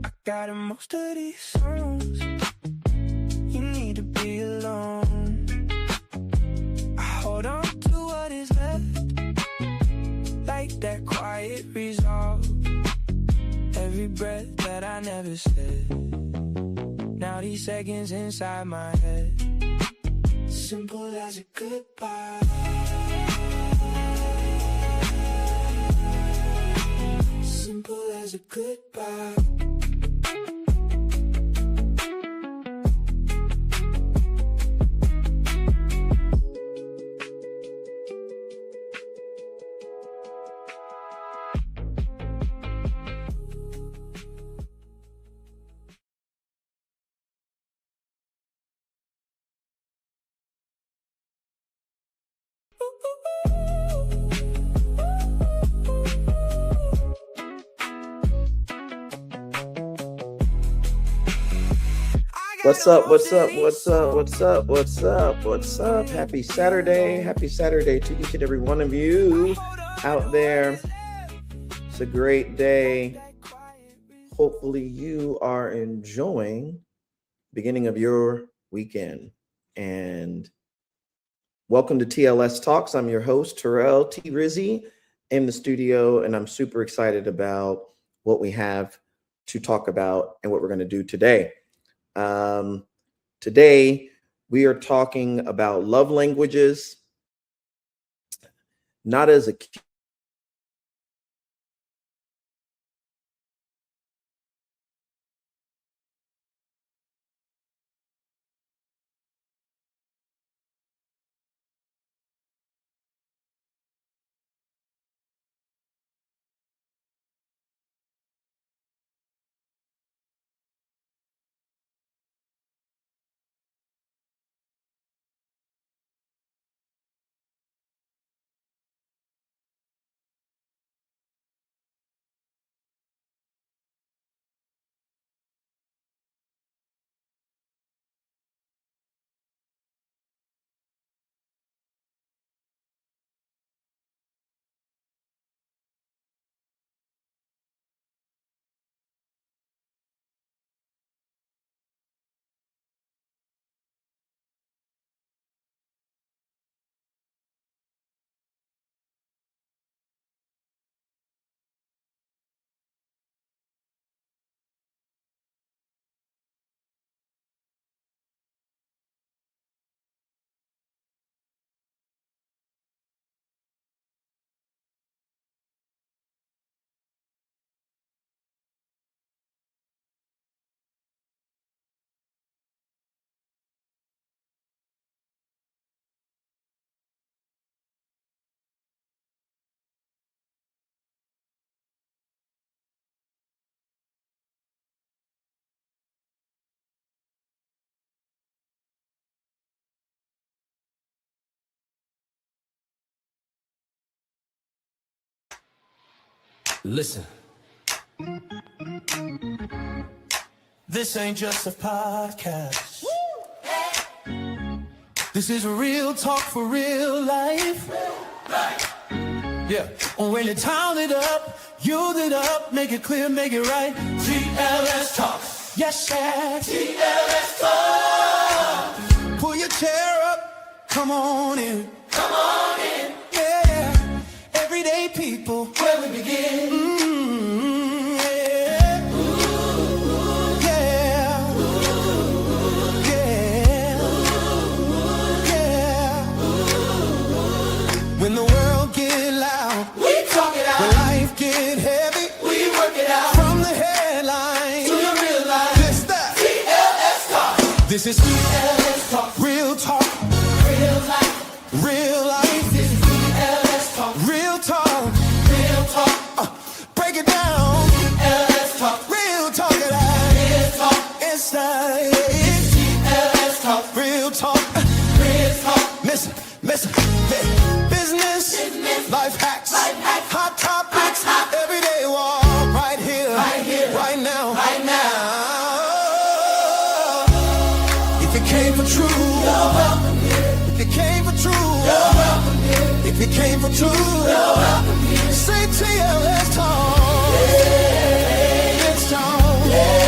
I got in most of these songs. You need to be alone. I hold on to what is left, like that quiet resolve. Every breath that I never said, now these seconds inside my head, simple as a goodbye. Simple as a goodbye. What's up? What's up? What's up? What's up? What's up? What's up? Happy Saturday. Happy Saturday to each and every one of you out there. It's a great day. Hopefully you are enjoying the beginning of your weekend. And welcome to TLS Talks. I'm your host, Terrell T. Rizzi, in the studio, and I'm super excited about what we have to talk about and what we're going to do today. Today, we are talking about love languages, not as a Listen, this ain't just a podcast. This is real talk for real life. Yeah, when you town it up, use it up, make it clear, make it right. TLS Talk. Yes, sir. TLS Talk. Pull your chair up, come on in. Come on in. Yeah, everyday people, where we begin. When the world get loud, we talk it out. When life get heavy, we work it out. From the headlines to the real life, this that TLS Talk. This is TLS Talk. Real talk, real life, real life. This is TLS Talk. Real talk, real talk. Break it down. TLS Talk. Real talk it out. Real talk. Inside. TLS Talk. Real talk. Real talk. Listen. Business, life hacks, hot topics, everyday walk, right here, right now. If you came for truth, you're welcome here. If you came for truth, you're welcome here. If you came for truth, you're welcome here. Say TLS Talk. Yeah. It's Talk. Yeah.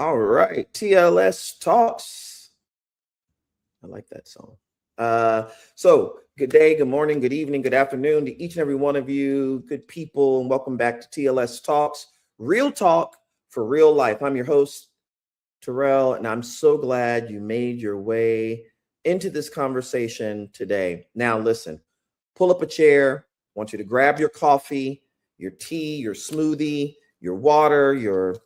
All right, TLS Talks. I like that song. So good day, good morning, good evening, good afternoon to each and every one of you, good people, and welcome back to TLS Talks, real talk for real life. I'm your host, Terrell, and I'm so glad you made your way into this conversation today. Now, listen, pull up a chair. I want you to grab your coffee, your tea, your smoothie, your water, your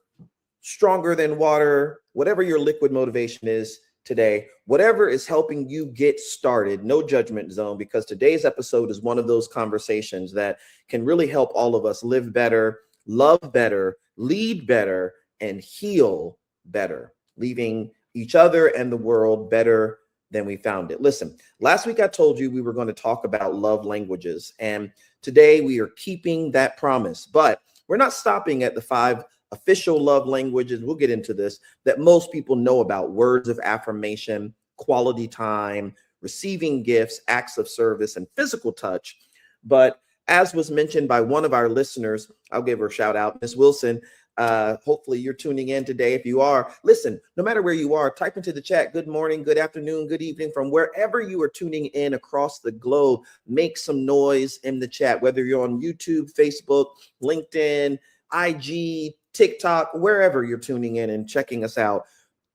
stronger than water, whatever your liquid motivation is today, whatever is helping you get started, no judgment zone, because today's episode is one of those conversations that can really help all of us live better, love better, lead better, and heal better, leaving each other and the world better than we found it. Listen, last week I told you we were going to talk about love languages, and today we are keeping that promise, but we're not stopping at the 5 official love languages, we'll get into this, that most people know about: words of affirmation, quality time, receiving gifts, acts of service, and physical touch. But as was mentioned by one of our listeners, I'll give her a shout out, Miss Wilson. Hopefully you're tuning in today. If you are, listen, no matter where you are, type into the chat, good morning, good afternoon, good evening, from wherever you are tuning in across the globe. Make some noise in the chat, whether you're on YouTube, Facebook, LinkedIn, IG, TikTok, wherever you're tuning in and checking us out.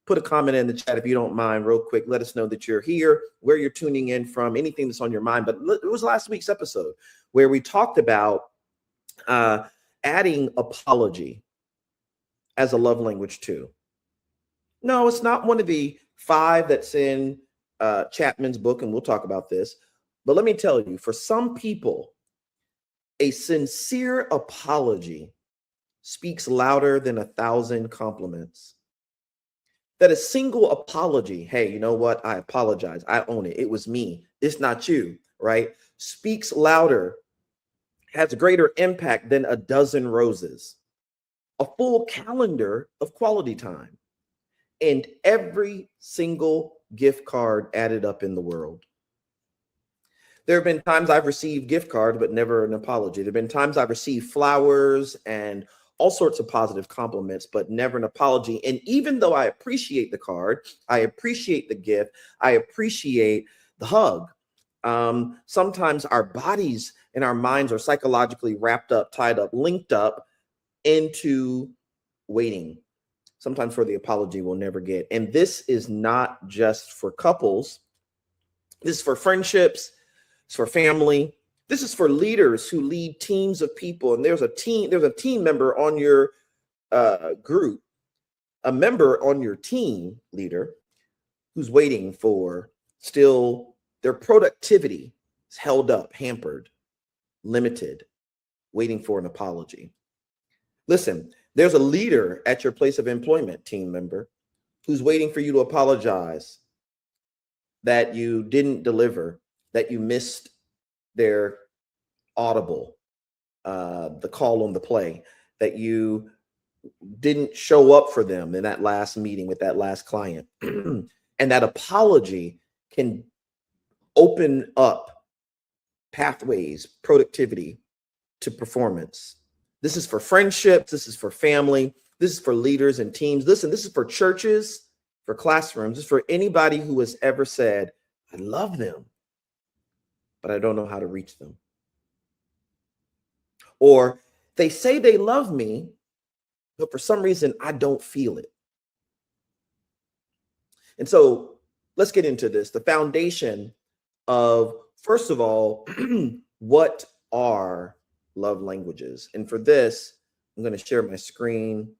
Put a comment in the chat if you don't mind, real quick. Let us know that you're here, where you're tuning in from, anything that's on your mind. But it was last week's episode where we talked about adding apology as a love language too. No, it's not one of the 5 that's in Chapman's book, and we'll talk about this. But let me tell you, for some people, a sincere apology speaks louder than 1,000 compliments. That a single apology, hey, you know what? I apologize. I own it. It was me. It's not you, right? Speaks louder, has greater impact than a dozen roses, a full calendar of quality time, and every single gift card added up in the world. There have been times I've received gift cards, but never an apology. There have been times I've received flowers and all sorts of positive compliments, but never an apology. And even though I appreciate the card, I appreciate the gift, I appreciate the hug, sometimes our bodies and our minds are psychologically wrapped up, tied up, linked up into waiting, sometimes for the apology we'll never get. And this is not just for couples. This is for friendships. It's for family. This is for leaders who lead teams of people. And there's a team member on your group, a member on your team leader who's waiting for still their productivity is held up, hampered, limited, waiting for an apology. Listen, there's a leader at your place of employment, team member, who's waiting for you to apologize that you didn't deliver, that you missed their audible, the call on the play, that you didn't show up for them in that last meeting with that last client. And that apology can open up pathways, productivity to performance. This is for friendships. This is for family. This is for leaders and teams. Listen, this is for churches, for classrooms. This is for anybody who has ever said, I love them, but I don't know how to reach them. Or they say they love me, but for some reason, I don't feel it. And so let's get into this. The foundation of, first of all, what are love languages? And for this, I'm going to share my screen,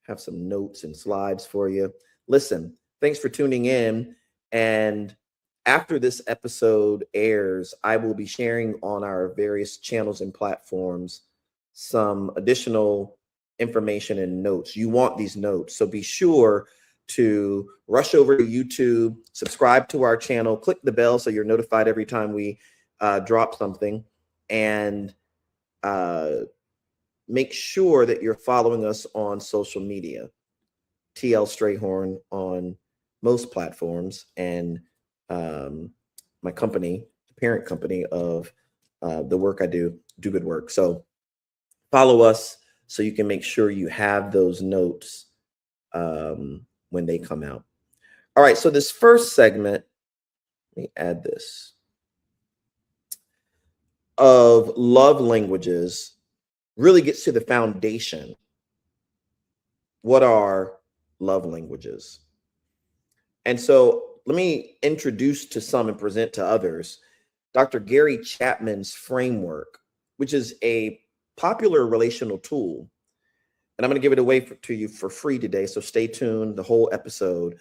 have some notes and slides for you. Listen, thanks for tuning in. And after this episode airs, I will be sharing on our various channels and platforms some additional information and notes. You want these notes, so be sure to rush over to YouTube, subscribe to our channel, click the bell so you're notified every time we drop something, and make sure that you're following us on social media. TL Strayhorn on most platforms, and my company, the parent company of the work I do good work. So follow us so you can make sure you have those notes when they come out. All right, so this first segment, let me add this, of love languages really gets to the foundation. What are love languages? And so let me introduce to some and present to others Dr. Gary Chapman's framework, which is a popular relational tool. And I'm going to give it away to you for free today. So stay tuned the whole episode.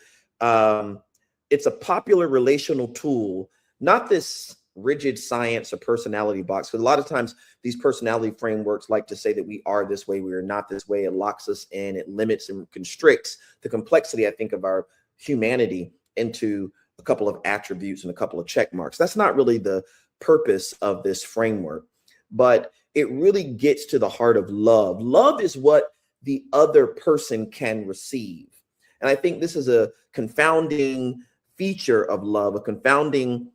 It's a popular relational tool, not this rigid science or personality box. Because a lot of times these personality frameworks like to say that we are this way, we are not this way. It locks us in, it limits and constricts the complexity, I think, of our humanity into a couple of attributes and a couple of check marks. That's not really the purpose of this framework, but it really gets to the heart of love. Love is what the other person can receive. And I think this is a confounding feature of love, a confounding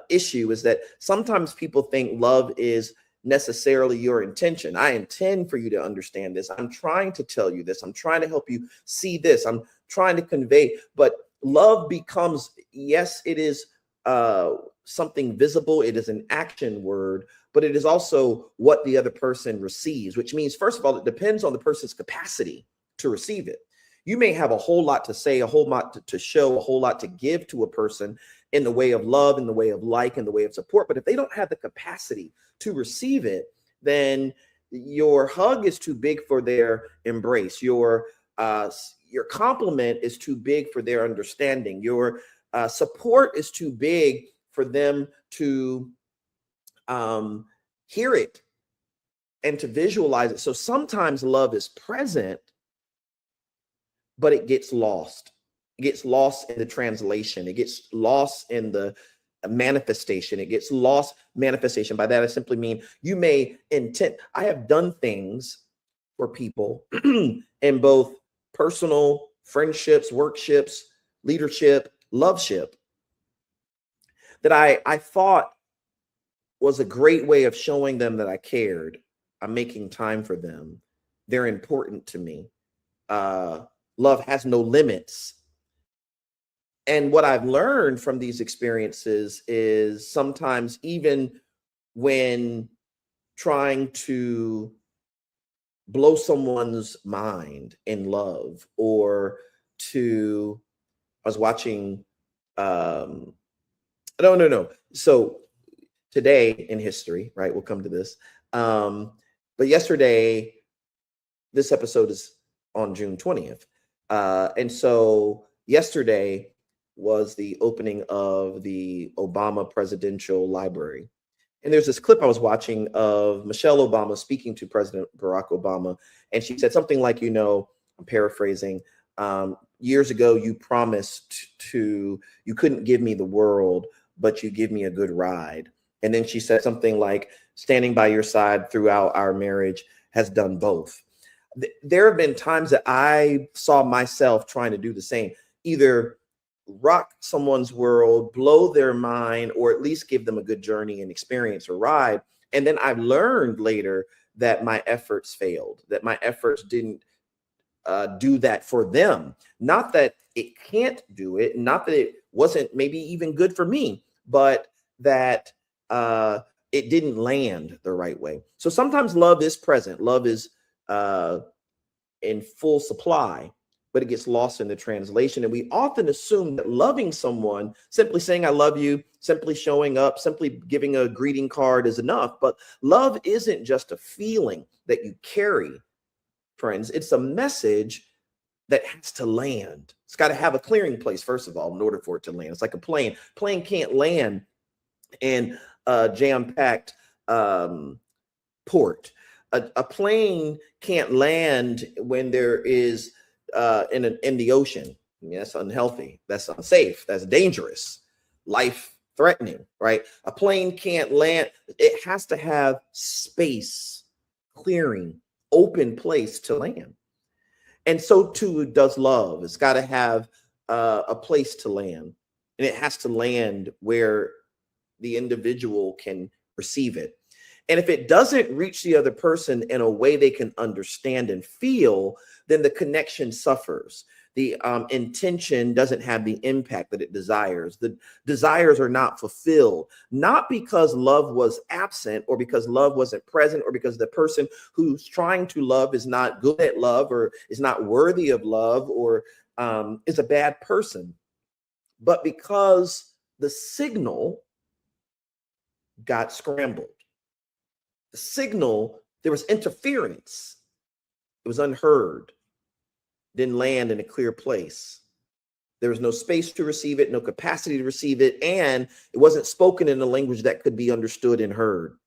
issue, is that sometimes people think love is necessarily your intention. I intend for you to understand this. I'm trying to tell you this. I'm trying to help you see this. I'm trying to convey. But love becomes, yes, it is something visible. It is an action word, but it is also what the other person receives, which means, first of all, it depends on the person's capacity to receive it. You may have a whole lot to say, a whole lot to show, a whole lot to give to a person in the way of love, in the way of like, in the way of support. But if they don't have the capacity to receive it, then your hug is too big for their embrace. Your compliment is too big for their understanding. Your support is too big for them to hear it and to visualize it. So sometimes love is present, but it gets lost. It gets lost in the translation. It gets lost in the manifestation. It gets lost manifestation. By that, I simply mean you may intend. I have done things for people in both personal friendships, workships, leadership, loveship that I thought was a great way of showing them that I cared. I'm making time for them. They're important to me. Love has no limits. And what I've learned from these experiences is sometimes, even when trying to blow someone's mind in love, or I was watching, no. So today in history, right? We'll come to this. But yesterday, this episode is on June 20th. And so yesterday was the opening of the Obama Presidential Library. And there's this clip I was watching of Michelle Obama speaking to President Barack Obama. And she said something like, I'm paraphrasing, years ago, you promised you couldn't give me the world, but you give me a good ride. And then she said something like, standing by your side throughout our marriage has done both. There have been times that I saw myself trying to do the same, either rock someone's world, blow their mind, or at least give them a good journey and experience or ride. And then I learned later that my efforts failed, that my efforts didn't do that for them. Not that it can't do it, not that it wasn't maybe even good for me, but that it didn't land the right way. So sometimes love is present. Love is in full supply, but it gets lost in the translation. And we often assume that loving someone, simply saying I love you, simply showing up, simply giving a greeting card is enough. But love isn't just a feeling that you carry, friends. It's a message that has to land. It's got to have a clearing place, first of all, in order for it to land. It's like a plane. Plane can't land in a jam-packed port. A plane can't land when there is in the ocean. I mean, that's unhealthy. That's unsafe. That's dangerous. Life-threatening, right? A plane can't land. It has to have space, clearing, open place to land. And so too does love. It's got to have a place to land, and it has to land where the individual can receive it. And if it doesn't reach the other person in a way they can understand and feel, then the connection suffers. The intention doesn't have the impact that it desires. The desires are not fulfilled, not because love was absent or because love wasn't present or because the person who's trying to love is not good at love or is not worthy of love or is a bad person, but because the signal got scrambled. The signal, there was interference. It was unheard, didn't land in a clear place. There was no space to receive it, no capacity to receive it, and it wasn't spoken in a language that could be understood and heard.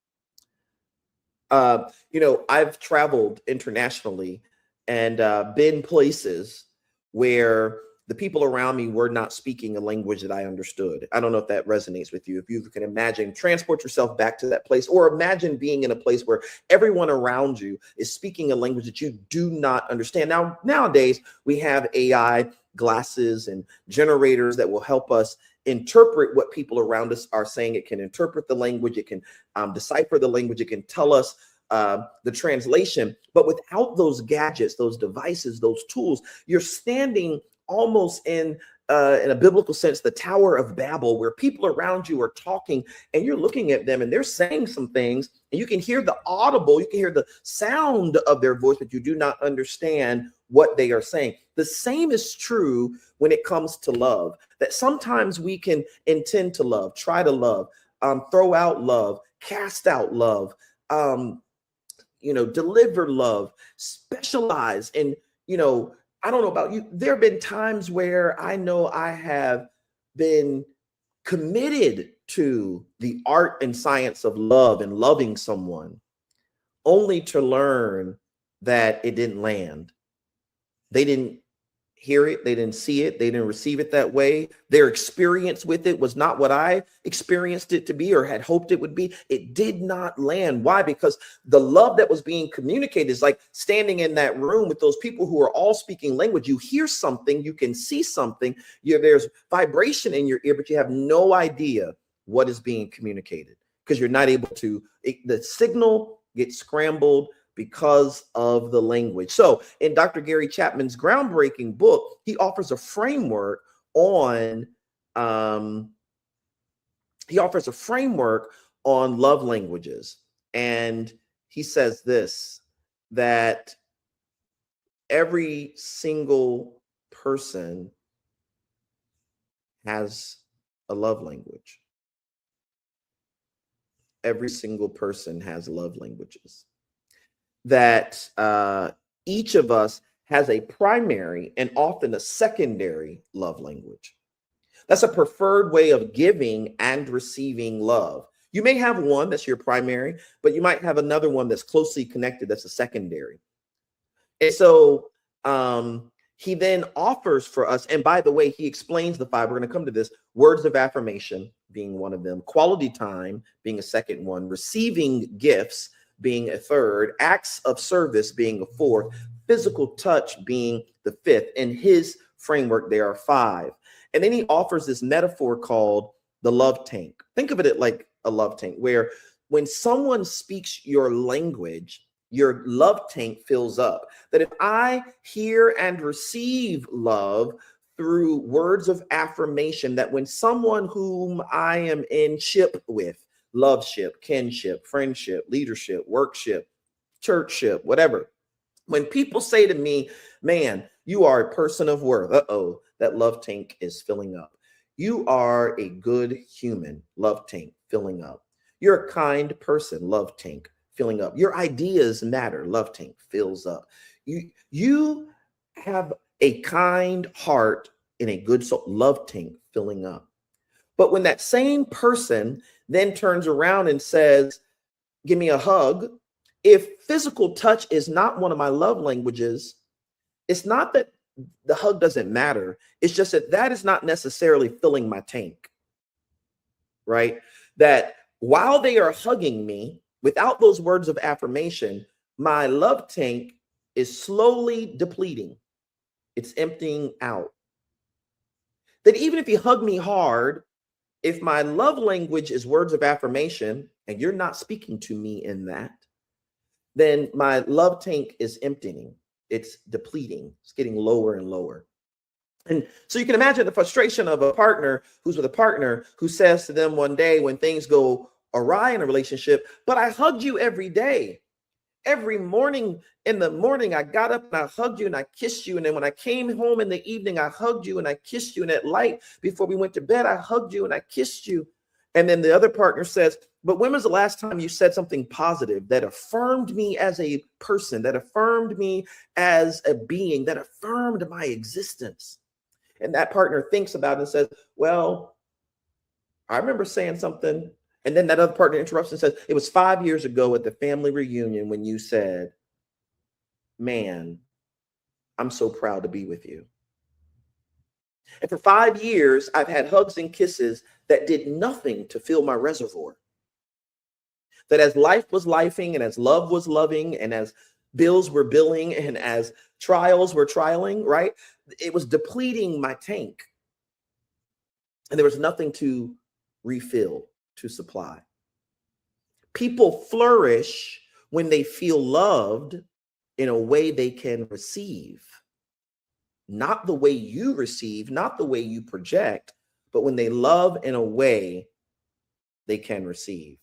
I've traveled internationally and been places where the people around me were not speaking a language that I understood. I don't know if that resonates with you. If you can imagine, transport yourself back to that place, or imagine being in a place where everyone around you is speaking a language that you do not understand. Now, nowadays, we have AI glasses and generators that will help us interpret what people around us are saying. It can interpret the language. It can decipher the language. It can tell us the translation. But without those gadgets, those devices, those tools, you're standing almost in a biblical sense, the Tower of Babel, where people around you are talking and you're looking at them and they're saying some things and you can hear the audible, you can hear the sound of their voice, but you do not understand what they are saying. The same is true when it comes to love, that sometimes we can intend to love, try to love, throw out love, cast out love, deliver love, specialize in, I don't know about you. There have been times where I know I have been committed to the art and science of love and loving someone, only to learn that it didn't land. They didn't hear it. They didn't see it. They didn't receive it that way. Their experience with it was not what I experienced it to be or had hoped it would be. It did not land. Why? Because the love that was being communicated is like standing in that room with those people who are all speaking language. You hear something, you can see something, there's vibration in your ear, but you have no idea what is being communicated because you're not able to, the signal gets scrambled because of the language. So in Dr. Gary Chapman's groundbreaking book, he offers a framework on love languages. And he says this, that every single person has a love language. Every single person has love languages. That each of us has a primary and often a secondary love language. That's a preferred way of giving and receiving love. You may have one that's your primary, but you might have another one that's closely connected that's a secondary. And so he then offers for us, and by the way, he explains the five. We're going to come to this. Words of affirmation being one of them, quality time being a second one, receiving gifts being a third, acts of service being a fourth, physical touch being the fifth. In his framework, there are five. And then he offers this metaphor called the love tank. Think of it like a love tank, where when someone speaks your language, your love tank fills up. That if I hear and receive love through words of affirmation, that when someone whom I am in ship with, loveship, kinship, friendship, leadership, workship, churchship, whatever. When people say to me, man, you are a person of worth, that love tank is filling up. You are a good human, love tank filling up. You're a kind person, love tank filling up. Your ideas matter, love tank fills up. You have a kind heart and a good soul, love tank filling up. But when that same person then turns around and says, give me a hug, if physical touch is not one of my love languages, it's not that the hug doesn't matter. It's just that is not necessarily filling my tank, right? That while they are hugging me, without those words of affirmation, my love tank is slowly depleting. It's emptying out. That even if you hug me hard, If my love language is words of affirmation and you're not speaking to me in that, then my love tank is emptying. It's depleting. It's getting lower and lower. And so you can imagine the frustration of a partner who's with a partner who says to them one day when things go awry in a relationship, but I hugged you every day. Every morning in the morning, I got up and I hugged you and I kissed you. And then when I came home in the evening, I hugged you and I kissed you. And at light, before we went to bed, I hugged you and I kissed you. And then the other partner says, but when was the last time you said something positive that affirmed me as a person, that affirmed me as a being, that affirmed my existence? And that partner thinks about it and says, well, I remember saying something. And then that other partner interrupts and says, it was 5 years ago at the family reunion when you said, man, I'm so proud to be with you. And for 5 years, I've had hugs and kisses that did nothing to fill my reservoir. That as life was lifing and as love was loving and as bills were billing and as trials were trialing, right? It was depleting my tank. And there was nothing to refill, to supply. People flourish when they feel loved in a way they can receive. Not the way you receive, not the way you project, but when they love in a way they can receive.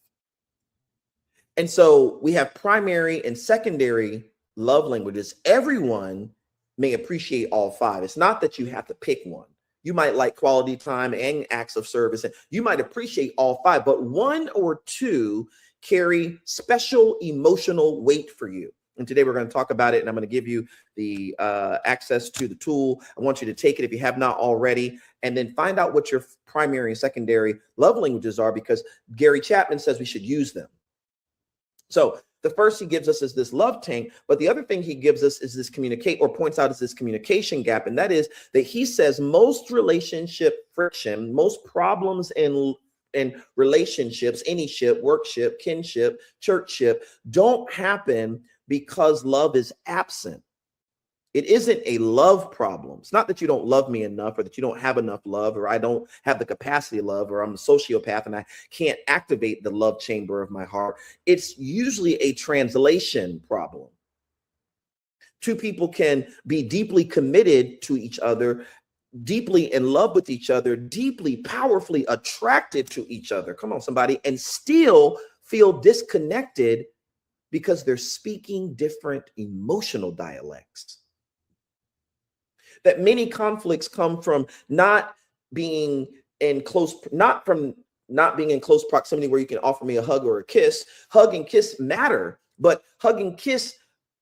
And so we have primary and secondary love languages. Everyone may appreciate all five. It's not that you have to pick one. You might like quality time and acts of service, and you might appreciate all five, but one or two carry special emotional weight for you. And today we're going to talk about it, and I'm going to give you the access to the tool. I want you to take it if you have not already, and then find out what your primary and secondary love languages are, because Gary Chapman says we should use them. So the first he gives us is this love tank, but the other thing he gives us is this points out is this communication gap. And that is that he says most relationship friction, most problems in relationships, any ship, workship, kinship, churchship, don't happen because love is absent. It isn't a love problem. It's not that you don't love me enough or that you don't have enough love or I don't have the capacity of love or I'm a sociopath and I can't activate the love chamber of my heart. It's usually a translation problem. Two people can be deeply committed to each other, deeply in love with each other, deeply, powerfully attracted to each other. Come on, somebody, and still feel disconnected because they're speaking different emotional dialects. That many conflicts come from not being in close proximity where you can offer me a hug or a kiss. Hug and kiss matter, but hug and kiss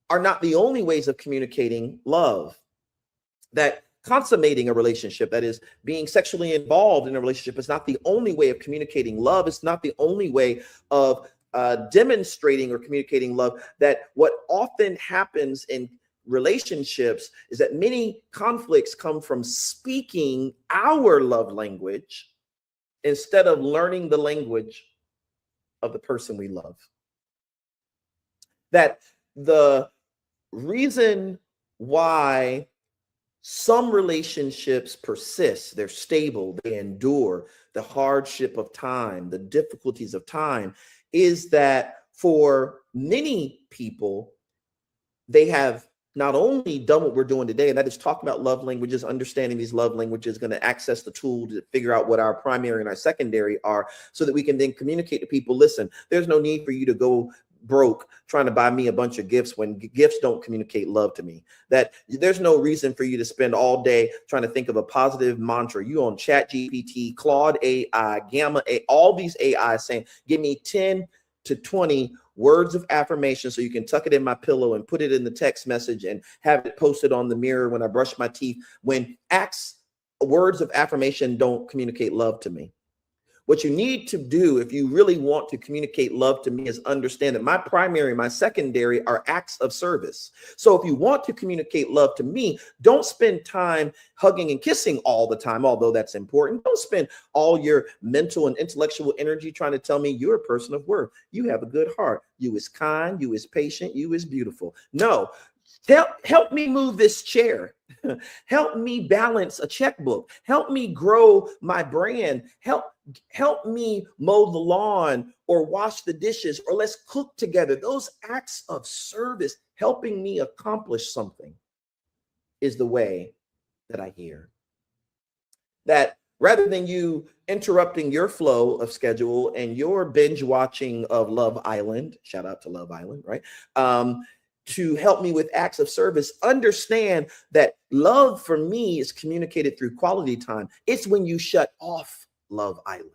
are not the only ways of communicating love. That consummating a relationship, that is being sexually involved in a relationship, is not the only way of communicating love. It's not the only way of demonstrating or communicating love. That what often happens in relationships is that many conflicts come from speaking our love language instead of learning the language of the person we love. That the reason why some relationships persist, they're stable, they endure the hardship of time, the difficulties of time, is that for many people, they have not only done what we're doing today, and that is talk about love languages, understanding these love languages, going to access the tool to figure out what our primary and our secondary are so that we can then communicate to people, listen, there's no need for you to go broke trying to buy me a bunch of gifts when gifts don't communicate love to me. That there's no reason for you to spend all day trying to think of a positive mantra. You on ChatGPT, Claude AI, Gamma AI, all these AI saying, give me 10 to 20 words of affirmation so you can tuck it in my pillow and put it in the text message and have it posted on the mirror when I brush my teeth. When words of affirmation don't communicate love to me. What you need to do if you really want to communicate love to me is understand that my primary, my secondary are acts of service. So if you want to communicate love to me, don't spend time hugging and kissing all the time, although that's important. Don't spend all your mental and intellectual energy trying to tell me you're a person of worth. You have a good heart. You is kind. You is patient. You is beautiful. No. Help me move this chair. Help me balance a checkbook. Help me grow my brand. help me mow the lawn or wash the dishes, or let's cook together. Those acts of service, helping me accomplish something, is the way that I hear. That rather than you interrupting your flow of schedule and your binge watching of Love Island, shout out to Love Island, right? To help me with acts of service, understand that love for me is communicated through quality time. It's when you shut off Love Island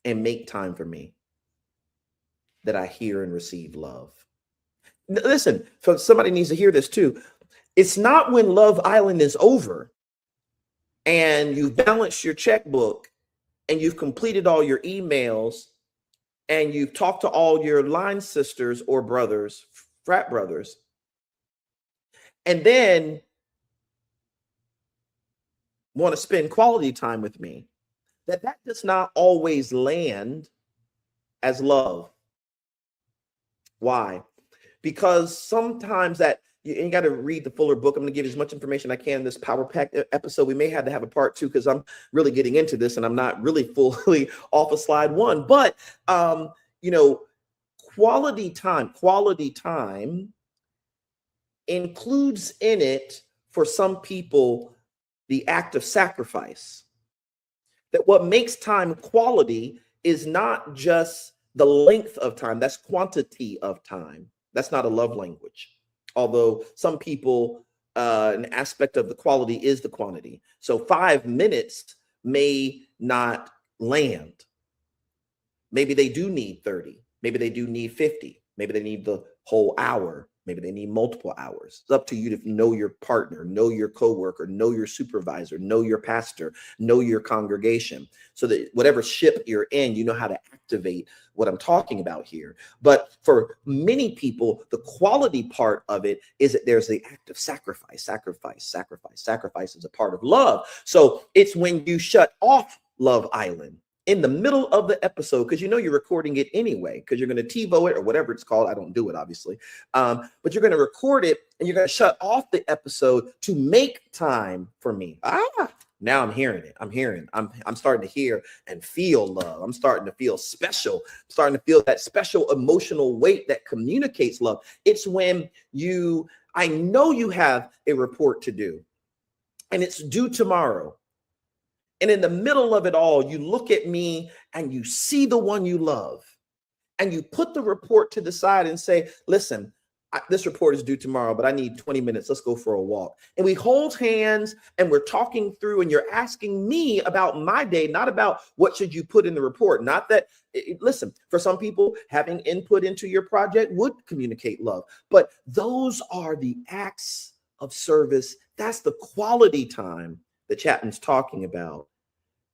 and make time for me that I hear and receive love. Listen, so somebody needs to hear this too. It's not when Love Island is over and you've balanced your checkbook and you've completed all your emails and you've talked to all your line sisters or brothers, frat brothers, and then want to spend quality time with me, that does not always land as love. Why? Because sometimes that you got to read the fuller book. I'm going to give you as much information I can in this power pack episode. We may have to have a part 2 because I'm really getting into this and I'm not really fully off of slide 1. But quality time includes in it, for some people, the act of sacrifice. That what makes time quality is not just the length of time, that's quantity of time. That's not a love language. Although some people, an aspect of the quality is the quantity. So 5 minutes may not land. Maybe they do need 30. Maybe they do need 50. Maybe they need the whole hour. Maybe they need multiple hours. It's up to you to know your partner, know your coworker, know your supervisor, know your pastor, know your congregation, so that whatever ship you're in, you know how to activate what I'm talking about here. But for many people, the quality part of it is that there's the act of sacrifice. Sacrifice is a part of love. So it's when you shut off Love Island in the middle of the episode, because you're recording it anyway, because you're going to TiVo it or whatever it's called. I don't do it, obviously. But you're going to record it and you're going to shut off the episode to make time for me. Now I'm hearing it. I'm starting to hear and feel love. I'm starting to feel special. I'm starting to feel that special emotional weight that communicates love. It's when I know you have a report to do and it's due tomorrow. And in the middle of it all, you look at me and you see the one you love and you put the report to the side and say, listen, this report is due tomorrow, but I need 20 minutes. Let's go for a walk. And we hold hands and we're talking through, and you're asking me about my day, not about what should you put in the report. Not that, listen, for some people, having input into your project would communicate love, but those are the acts of service. That's the quality time that Chapman's talking about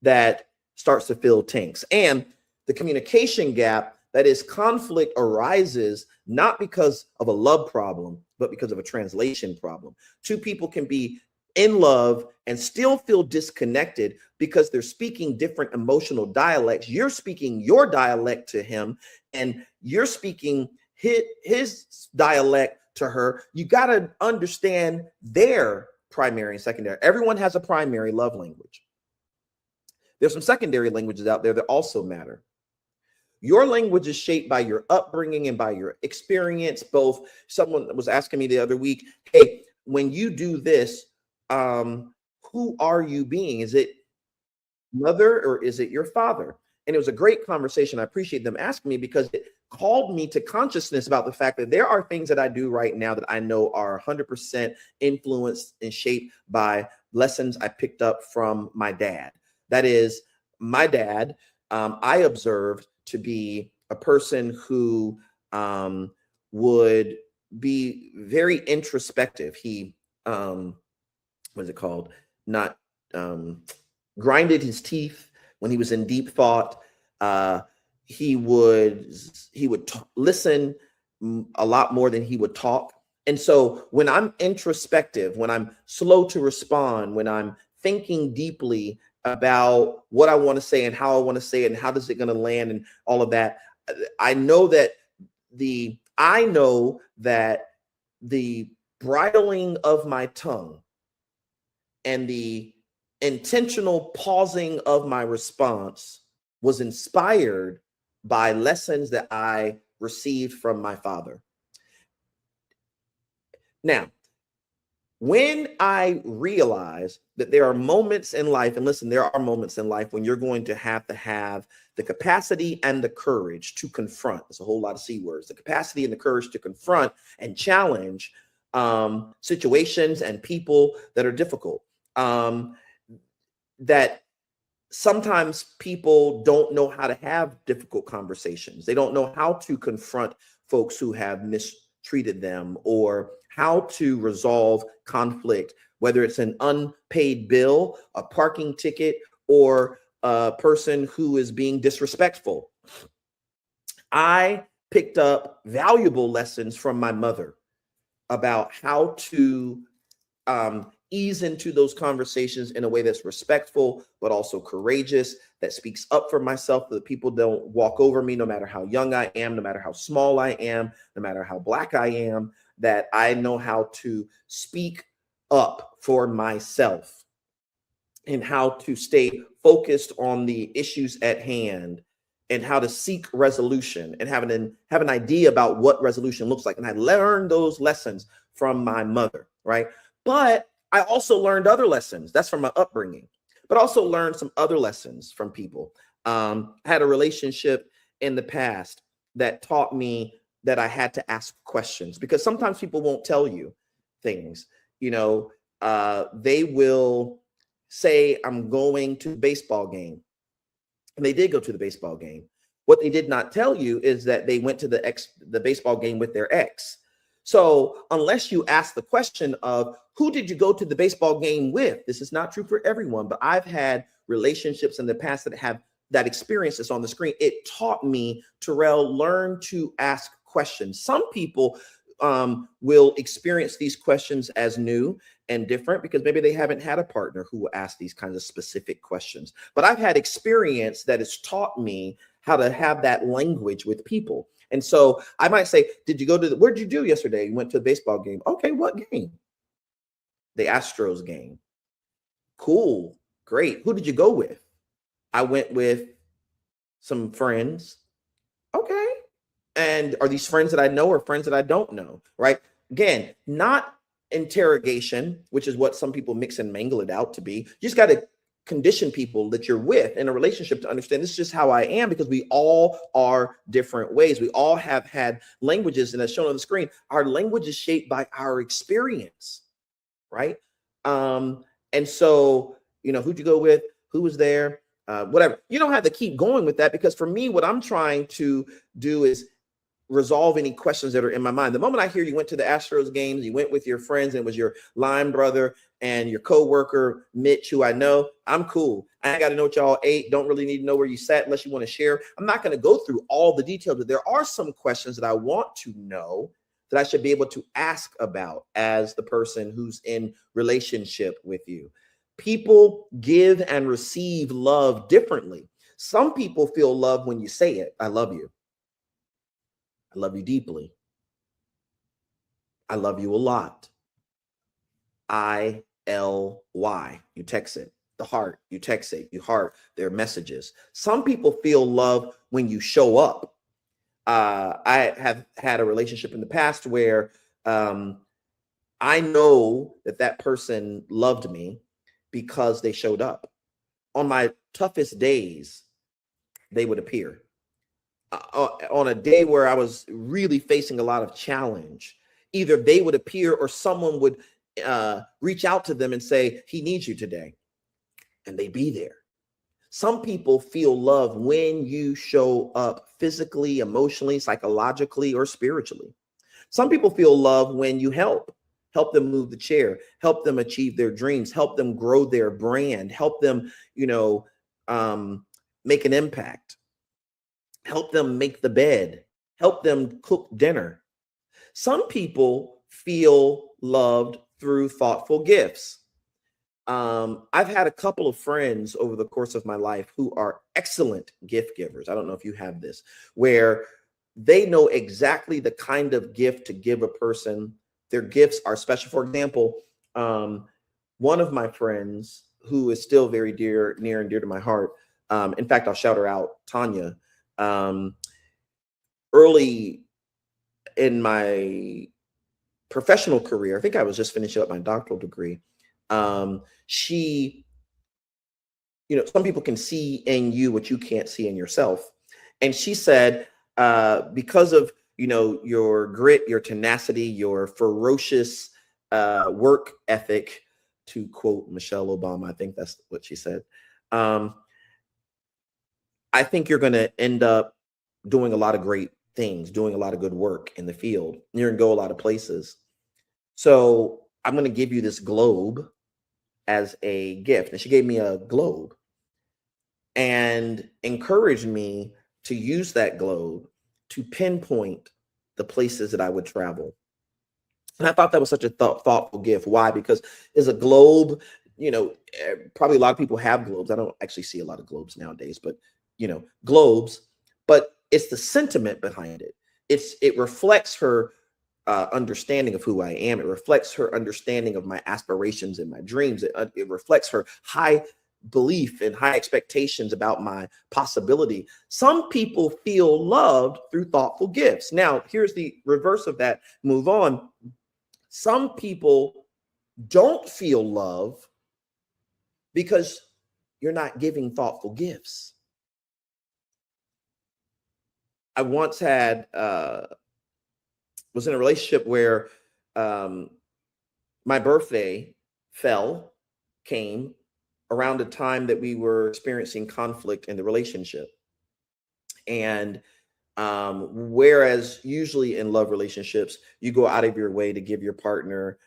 that starts to fill tanks. And the communication gap, that is, conflict, arises not because of a love problem, but because of a translation problem. Two people can be in love and still feel disconnected because they're speaking different emotional dialects. You're speaking your dialect to him, and you're speaking his dialect to her. You got to understand their primary and secondary. Everyone has a primary love language. There's some secondary languages out there that also matter. Your language is shaped by your upbringing and by your experience. Both. Someone was asking me the other week, hey, when you do this, who are you being? Is it mother or is it your father? And it was a great conversation. I appreciate them asking me, because it called me to consciousness about the fact that there are things that I do right now that I know are 100% influenced and shaped by lessons I picked up from my dad. That is, my dad, I observed to be a person who would be very introspective. He, what is it called? Not grinded his teeth when he was in deep thought. He would listen a lot more than he would talk. And so when I'm introspective, when I'm slow to respond, when I'm thinking deeply about what I want to say and how I want to say it and how does it going to land and all of that, I know that the bridling of my tongue and the intentional pausing of my response was inspired by lessons that I received from my father. Now, when I realize that there are moments in life, and listen, there are moments in life when you're going to have the capacity and the courage to confront. There's a whole lot of C words. The capacity and the courage to confront and challenge situations and people that are difficult. That sometimes people don't know how to have difficult conversations. They don't know how to confront folks who have mistreated them, or how to resolve conflict, whether it's an unpaid bill, a parking ticket, or a person who is being disrespectful. I picked up valuable lessons from my mother about how to ease into those conversations in a way that's respectful, but also courageous, that speaks up for myself, that people don't walk over me, no matter how young I am, no matter how small I am, no matter how Black I am, that I know how to speak up for myself and how to stay focused on the issues at hand and how to seek resolution and have an idea about what resolution looks like. And I learned those lessons from my mother, right? But I also learned other lessons. That's from my upbringing, but also learned some other lessons from people. I had a relationship in the past that taught me that I had to ask questions, because sometimes people won't tell you things. You know, they will say, I'm going to the baseball game. And they did go to the baseball game. What they did not tell you is that they went to the baseball game with their ex. So unless you ask the question of who did you go to the baseball game with, this is not true for everyone, but I've had relationships in the past that have that experience that's on the screen. It taught me, Terrell, learn to ask questions. Some people will experience these questions as new and different because maybe they haven't had a partner who will ask these kinds of specific questions. But I've had experience that has taught me how to have that language with people. And so I might say, did you go to where'd you do yesterday? You went to a baseball game. Okay, what game? The Astros game. Cool, great. Who did you go with? I went with some friends. Okay. And are these friends that I know or friends that I don't know? Right. Again, not interrogation, which is what some people mix and mangle it out to be. You just got to condition people that you're with in a relationship to understand this is just how I am, because we all are different ways. We all have had languages, and as shown on the screen, our language is shaped by our experience, right? And so, you know, who'd you go with? Who was there? Whatever. You don't have to keep going with that, because for me, what I'm trying to do is resolve any questions that are in my mind. The moment I hear you went to the Astros games, you went with your friends, and it was your line brother and your coworker, Mitch, who I know, I'm cool. I ain't got to know what y'all ate. Don't really need to know where you sat unless you want to share. I'm not going to go through all the details, but there are some questions that I want to know that I should be able to ask about as the person who's in relationship with you. People give and receive love differently. Some people feel love when you say it. I love you. I love you deeply. I love you a lot. ILY. You text it. The heart. You text it. You heart their messages. Some people feel love when you show up. I have had a relationship in the past where I know that that person loved me because they showed up. On my toughest days, they would appear. On a day where I was really facing a lot of challenge, either they would appear or someone would reach out to them and say, he needs you today. And they'd be there. Some people feel love when you show up physically, emotionally, psychologically, or spiritually. Some people feel love when you help them move the chair, help them achieve their dreams, help them grow their brand, help them, make an impact. Help them make the bed, help them cook dinner. Some people feel loved through thoughtful gifts. I've had a couple of friends over the course of my life who are excellent gift givers. I don't know if you have this, where they know exactly the kind of gift to give a person. Their gifts are special. For example, one of my friends who is still very near and dear to my heart. In fact, I'll shout her out, Tanya. Early in my professional career, I think I was just finishing up my doctoral degree. She, some people can see in you what you can't see in yourself. And she said, because of, your grit, your tenacity, your ferocious work ethic, to quote Michelle Obama, I think that's what she said. I think you're going to end up doing a lot of great things, doing a lot of good work in the field. You're going to go a lot of places. So I'm going to give you this globe as a gift. And she gave me a globe and encouraged me to use that globe to pinpoint the places that I would travel. And I thought that was such a thoughtful gift. Why? Because it's a globe, probably a lot of people have globes. I don't actually see a lot of globes nowadays, but, globes, but it's the sentiment behind it. It reflects her understanding of who I am. It reflects her understanding of my aspirations and my dreams. It reflects her high belief and high expectations about my possibility. Some people feel loved through thoughtful gifts. Now, here's the reverse of that. Move on. Some people don't feel love because you're not giving thoughtful gifts. I once was in a relationship where my birthday came around a time that we were experiencing conflict in the relationship. And whereas usually in love relationships, you go out of your way to give your partner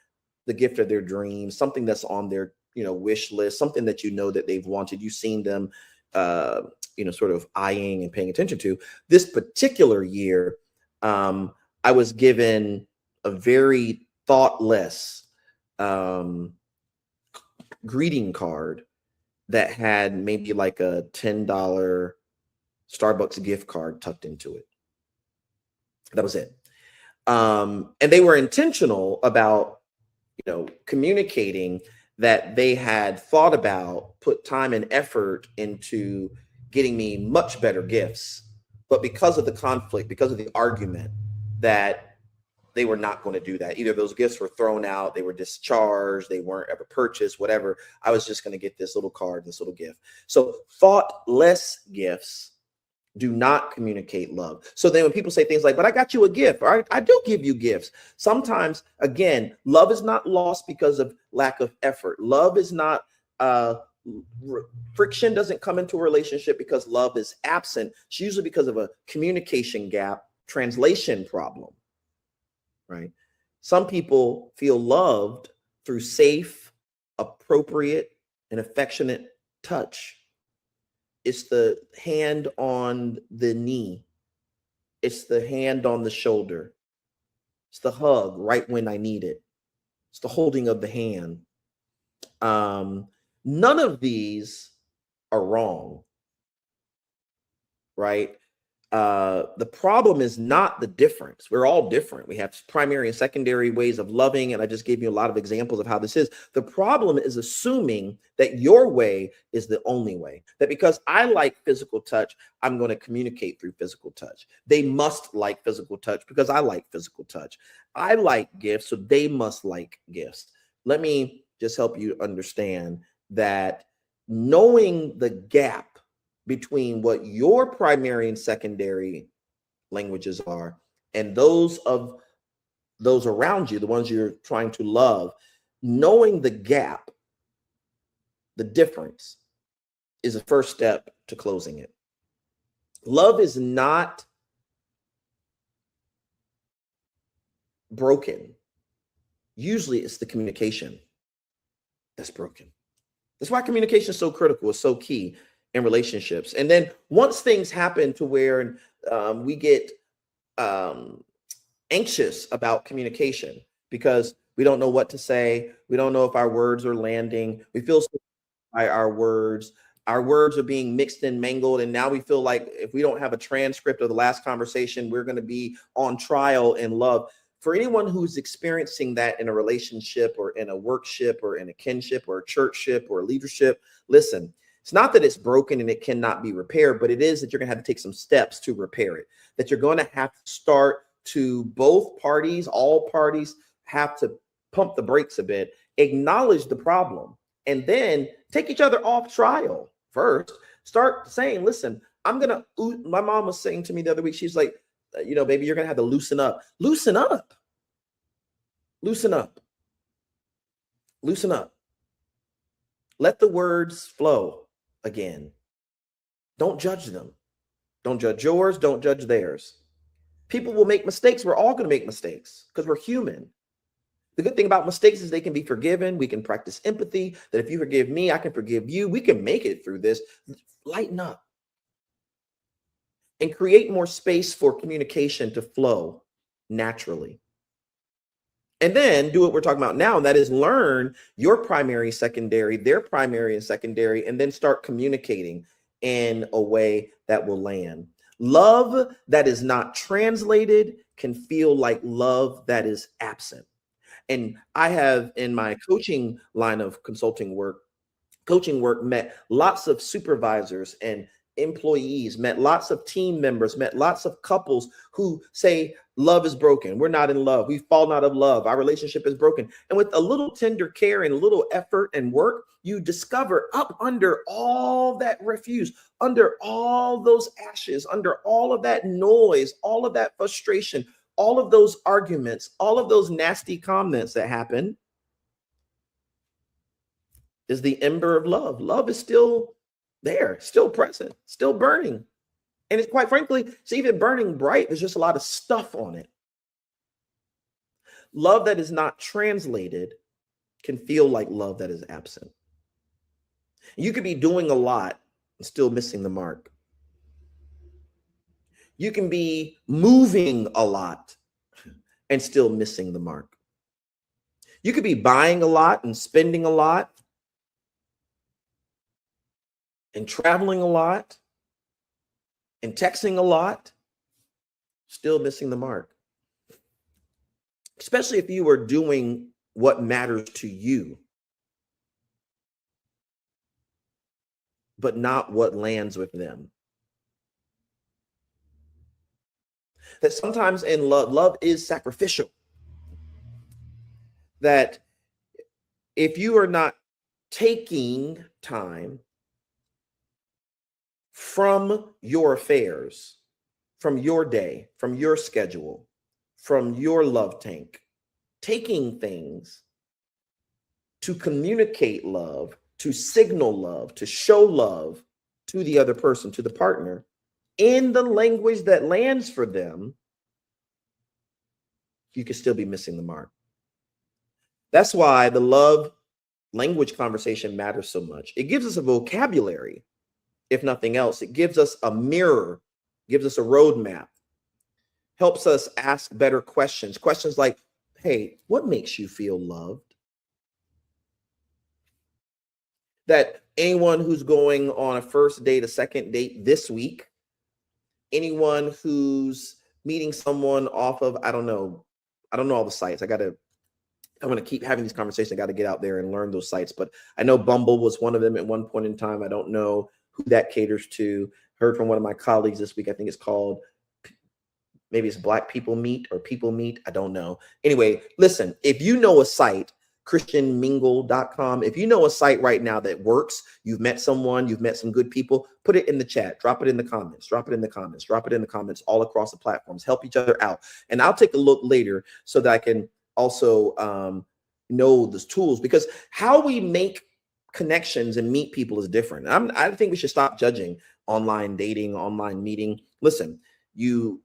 the gift of their dreams, something that's on their, wish list, something that that they've wanted. You've seen them, sort of eyeing and paying attention to. This particular year, I was given a very thoughtless greeting card that had maybe like a $10 Starbucks gift card tucked into it. That was it. And they were intentional about, communicating that they had thought about, put time and effort into getting me much better gifts. But because of the conflict, because of the argument, that they were not going to do that. Either those gifts were thrown out, they were discharged, they weren't ever purchased, whatever. I was just going to get this little card, this little gift. So thoughtless gifts do not communicate love. So then when people say things like, but I got you a gift, or I do give you gifts. Sometimes, again, love is not lost because of lack of effort. Love is not, friction doesn't come into a relationship because love is absent. It's usually because of a communication gap, translation problem, right? Some people feel loved through safe, appropriate, and affectionate touch. It's the hand on the knee. It's the hand on the shoulder. It's the hug right when I need it. It's the holding of the hand. None of these are wrong, right? The problem is not the difference. We're all different. We have primary and secondary ways of loving, and I just gave you a lot of examples of how this is. The problem is assuming that your way is the only way, that because I like physical touch, I'm going to communicate through physical touch. They must like physical touch because I like physical touch. I like gifts, so they must like gifts. Let me just help you understand that knowing the gap between what your primary and secondary languages are and those of those around you, the ones you're trying to love, knowing the gap, the difference, is the first step to closing it. Love is not broken. Usually it's the communication that's broken. That's why communication is so critical, it's so key in relationships. And then once things happen to where we get anxious about communication because we don't know what to say, we don't know if our words are landing, we feel so by our words are being mixed and mangled, and now we feel like if we don't have a transcript of the last conversation, we're going to be on trial in love. For anyone who's experiencing that in a relationship or in a workship or in a kinship or a churchship or a leadership, listen, it's not that it's broken and it cannot be repaired, but it is that you're going to have to take some steps to repair it, that you're going to have to start to both parties, all parties have to pump the brakes a bit, acknowledge the problem, and then take each other off trial first. Start saying, listen, my mom was saying to me the other week, she's like, baby, you're going to have to loosen up. Loosen up. Loosen up. Loosen up. Let the words flow again. Don't judge them. Don't judge yours. Don't judge theirs. People will make mistakes. We're all going to make mistakes because we're human. The good thing about mistakes is they can be forgiven. We can practice empathy, that if you forgive me, I can forgive you. We can make it through this. Lighten up and create more space for communication to flow naturally. And then do what we're talking about now, and that is learn your primary, secondary, their primary and secondary, and then start communicating in a way that will land. Love that is not translated can feel like love that is absent. And I have, in my coaching line of coaching work, met lots of supervisors and employees, met lots of team members, met lots of couples who say love is broken. We're not in love. We've fallen out of love. Our relationship is broken. And with a little tender care and a little effort and work, you discover up under all that refuse, under all those ashes, under all of that noise, all of that frustration, all of those arguments, all of those nasty comments that happen, is the ember of love. Love is still there, still present, still burning. And it's quite frankly, it's even burning bright. There's just a lot of stuff on it. Love that is not translated can feel like love that is absent. You could be doing a lot and still missing the mark. You can be moving a lot and still missing the mark. You could be buying a lot and spending a lot and traveling a lot and texting a lot, still missing the mark. Especially if you are doing what matters to you, but not what lands with them. That sometimes in love is sacrificial. That if you are not taking time from your affairs, from your day, from your schedule, from your love tank, taking things to communicate love, to signal love, to show love to the other person, to the partner, in the language that lands for them, you could still be missing the mark. That's why the love language conversation matters so much. It gives us a vocabulary. If nothing else, it gives us a mirror, gives us a roadmap, helps us ask better questions. Questions like, hey, what makes you feel loved? That anyone who's going on a first date, a second date this week, anyone who's meeting someone off of, I don't know all the sites. I want to keep having these conversations. I got to get out there and learn those sites. But I know Bumble was one of them at one point in time. I don't know who that caters to. Heard from one of my colleagues this week. I think it's called, maybe it's Black People Meet or People Meet. I don't know. Anyway, listen, if you know a site, christianmingle.com, if you know a site right now that works, you've met someone, you've met some good people, put it in the chat, drop it in the comments, drop it in the comments, drop it in the comments all across the platforms, help each other out. And I'll take a look later so that I can also know the tools, because how we make connections and meet people is different. I think we should stop judging online dating, online meeting. Listen, you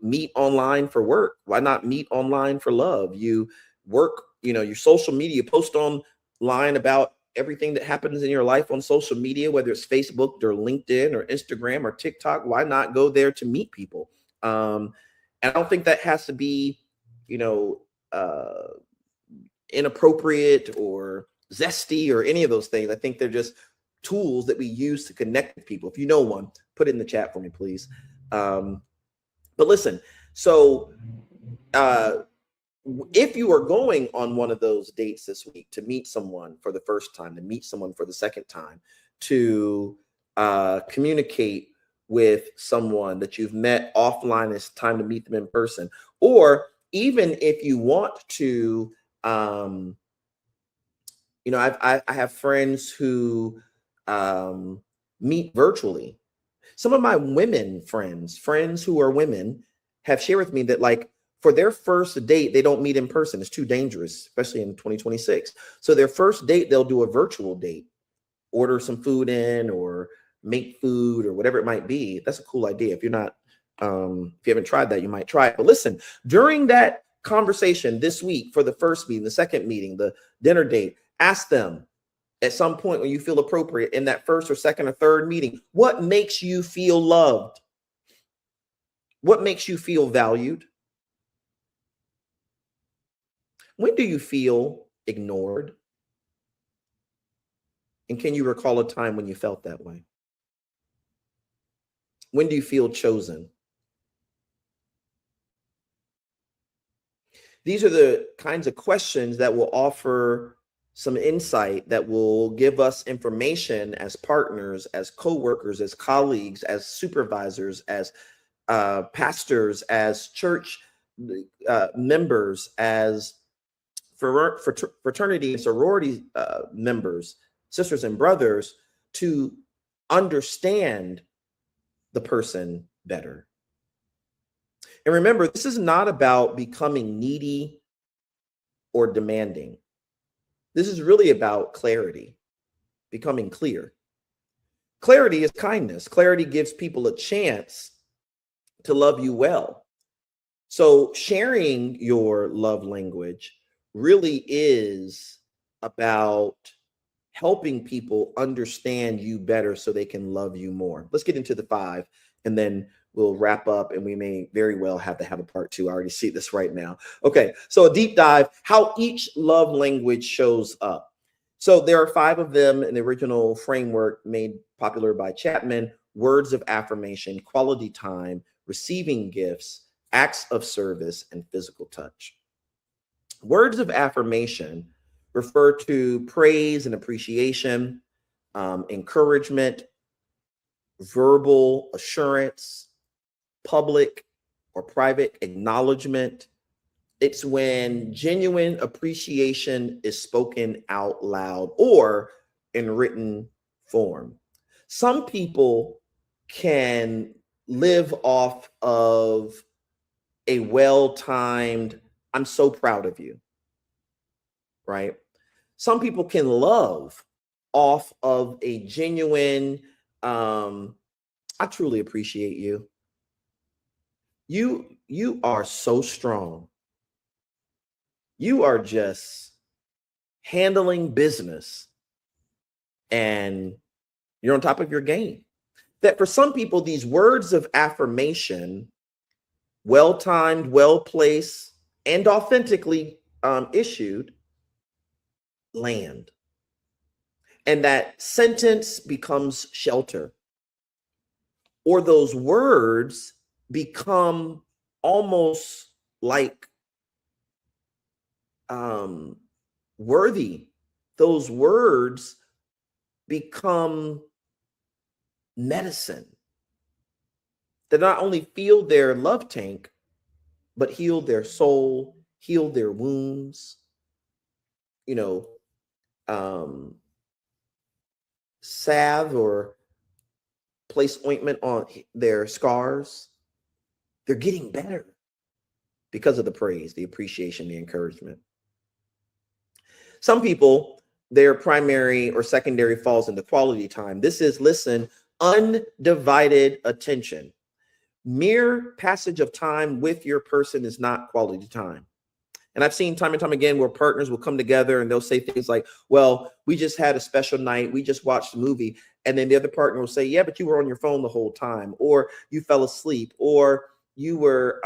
meet online for work. Why not meet online for love? You work, your social media, post online about everything that happens in your life on social media, whether it's Facebook or LinkedIn or Instagram or TikTok. Why not go there to meet people? And I don't think that has to be, inappropriate or zesty or any of those things. I think they're just tools that we use to connect with people. If you know one, put it in the chat for me, please. But listen, so if you are going on one of those dates this week to meet someone for the first time, to meet someone for the second time, to communicate with someone that you've met offline, it's time to meet them in person. Or even if you want to, you know, I have friends who meet virtually. Some of my women friends who are women, have shared with me that, like, for their first date, they don't meet in person. It's too dangerous, especially in 2026. So their first date, they'll do a virtual date, order some food in or make food or whatever it might be. That's a cool idea. If you're not, if you haven't tried that, you might try it. But listen, during that conversation this week, for the first meeting, the second meeting, the dinner date, ask them at some point when you feel appropriate in that first or second or third meeting, what makes you feel loved? What makes you feel valued? When do you feel ignored? And can you recall a time when you felt that way? When do you feel chosen? These are the kinds of questions that will offer some insight, that will give us information as partners, as co-workers, as colleagues, as supervisors, as pastors, as church members, as fraternity and sorority members, sisters and brothers, to understand the person better. And remember, this is not about becoming needy or demanding. This is really about clarity, becoming clear. Clarity is kindness. Clarity gives people a chance to love you well. So sharing your love language really is about helping people understand you better so they can love you more. Let's get into the 5, and then we'll wrap up, and we may very well have to have a part 2. I already see this right now. Okay, so a deep dive, how each love language shows up. So there are 5 of them in the original framework made popular by Chapman: words of affirmation, quality time, receiving gifts, acts of service, and physical touch. Words of affirmation refer to praise and appreciation, encouragement, verbal assurance, public or private acknowledgement. It's when genuine appreciation is spoken out loud or in written form. Some people can live off of a well-timed, "I'm so proud of you," right? Some people can love off of a genuine, "I truly appreciate you. You are so strong. You are just handling business and you're on top of your game." That for some people, these words of affirmation, well-timed, well-placed, and authentically issued, land. And that sentence becomes shelter, or those words become almost like worthy. Those words become medicine that not only fill their love tank, but heal their soul, heal their wounds, you know, salve or place ointment on their scars. They're getting better because of the praise, the appreciation, the encouragement. Some people, their primary or secondary falls into quality time. This is, listen, undivided attention. Mere passage of time with your person is not quality time. And I've seen time and time again where partners will come together and they'll say things like, "Well, we just had a special night. We just watched a movie." And then the other partner will say, "Yeah, but you were on your phone the whole time," or "You fell asleep," or "You were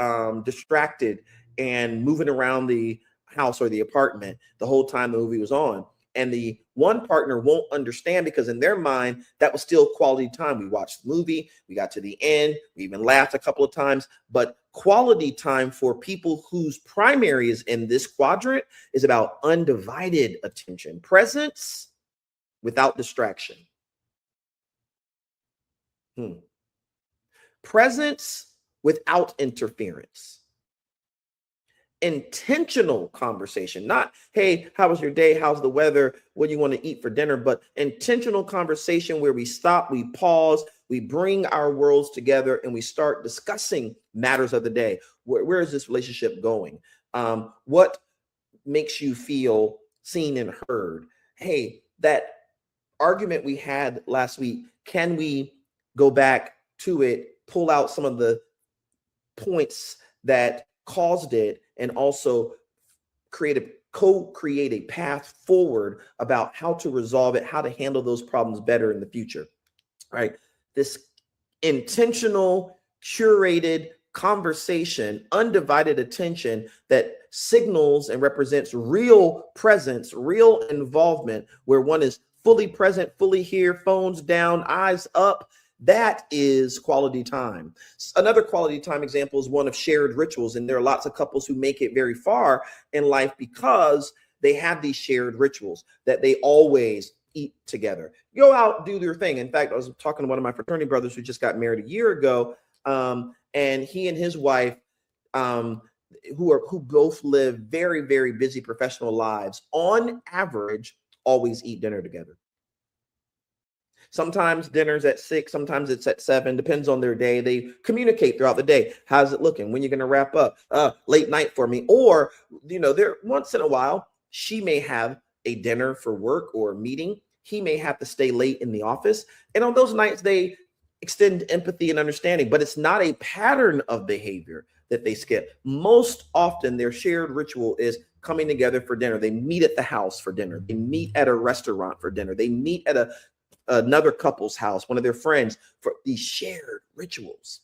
distracted and moving around the house or the apartment the whole time the movie was on." and the one partner won't understand because in their mind, that was still quality time. We watched the movie, we got to the end, we even laughed a couple of times, but quality time for people whose primary is in this quadrant is about undivided attention, presence without distraction. Presence without interference. Intentional conversation, not, hey, how was your day? How's the weather? What do you want to eat for dinner? But intentional conversation where we stop, we pause, we bring our worlds together and we start discussing matters of the day. Where is this relationship going? What makes you feel seen and heard? Hey, that argument we had last week, can we go back to it, pull out some of the points that caused it, and also co-create a path forward about how to resolve it, how to handle those problems better in the future, right? This intentional, curated conversation, undivided attention that signals and represents real presence, real involvement, where one is fully present, fully here, phones down, eyes up. That is quality time. Another quality time example is one of shared rituals. And there are lots of couples who make it very far in life because they have these shared rituals that they always eat together. Go out, do your thing. In fact, I was talking to one of my fraternity brothers who just got married a year ago. And he and his wife, who both live very, very busy professional lives, on average, always eat dinner together. Sometimes dinner's at 6, sometimes it's at 7, depends on their day. They communicate throughout the day. How's it looking? When you're going to wrap up? Late night for me. Or, there once in a while, she may have a dinner for work or a meeting. He may have to stay late in the office. And on those nights, they extend empathy and understanding, but it's not a pattern of behavior that they skip. Most often, their shared ritual is coming together for dinner. They meet at the house for dinner. They meet at a restaurant for dinner. They meet at another couple's house, one of their friends, for these shared rituals.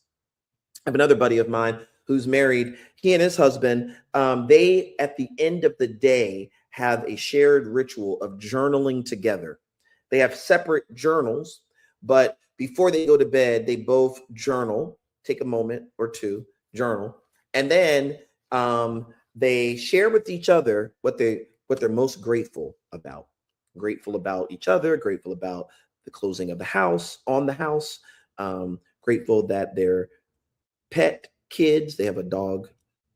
I have another buddy of mine who's married. He and his husband, they, at the end of the day, have a shared ritual of journaling together. They have separate journals, but before they go to bed, they both journal, take a moment or two, journal, and then they share with each other what they're most grateful about. Grateful about each other, grateful about the closing of the house, on the house, grateful that their pet kids, they have a dog,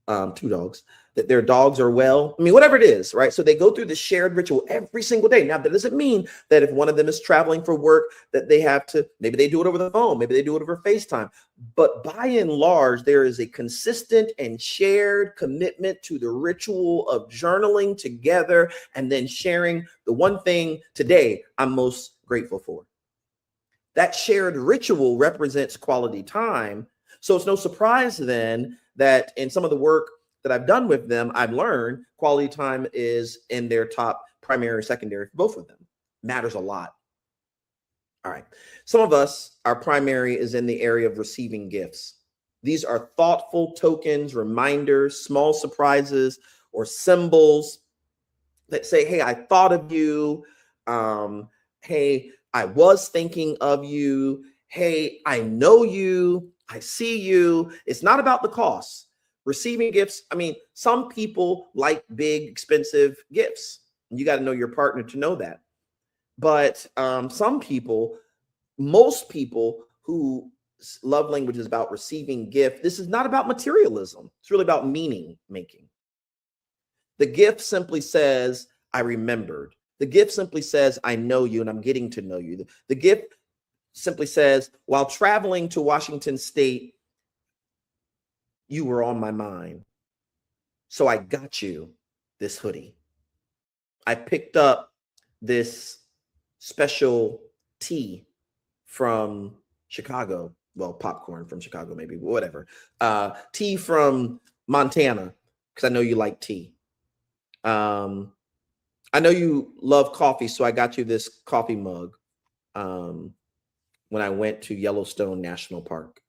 2 dogs, that their dogs are well. I mean, whatever it is, right? So they go through this shared ritual every single day. Now, that doesn't mean that if one of them is traveling for work, that they have to, maybe they do it over the phone, maybe they do it over FaceTime. But by and large, there is a consistent and shared commitment to the ritual of journaling together and then sharing the one thing today I'm most grateful for. That shared ritual represents quality time. So it's no surprise then that in some of the work that I've done with them, I've learned quality time is in their top primary, secondary, both of them. Matters a lot. All right. Some of us, our primary is in the area of receiving gifts. These are thoughtful tokens, reminders, small surprises, or symbols that say, hey, I thought of you. Hey, I was thinking of you. Hey, I know you. I see you. It's not about the cost. Receiving gifts, I mean, some people like big, expensive gifts. You got to know your partner to know that. But some people, most people who love language is about receiving gift, this is not about materialism. It's really about meaning making. The gift simply says, I remembered. The gift simply says, I know you and I'm getting to know you. The gift simply says, while traveling to Washington State, you were on my mind. So I got you this hoodie. I picked up this special tea from Chicago. Well, popcorn from Chicago, maybe, whatever. Tea from Montana, because I know you like tea. I know you love coffee, so I got you this coffee mug when I went to Yellowstone National Park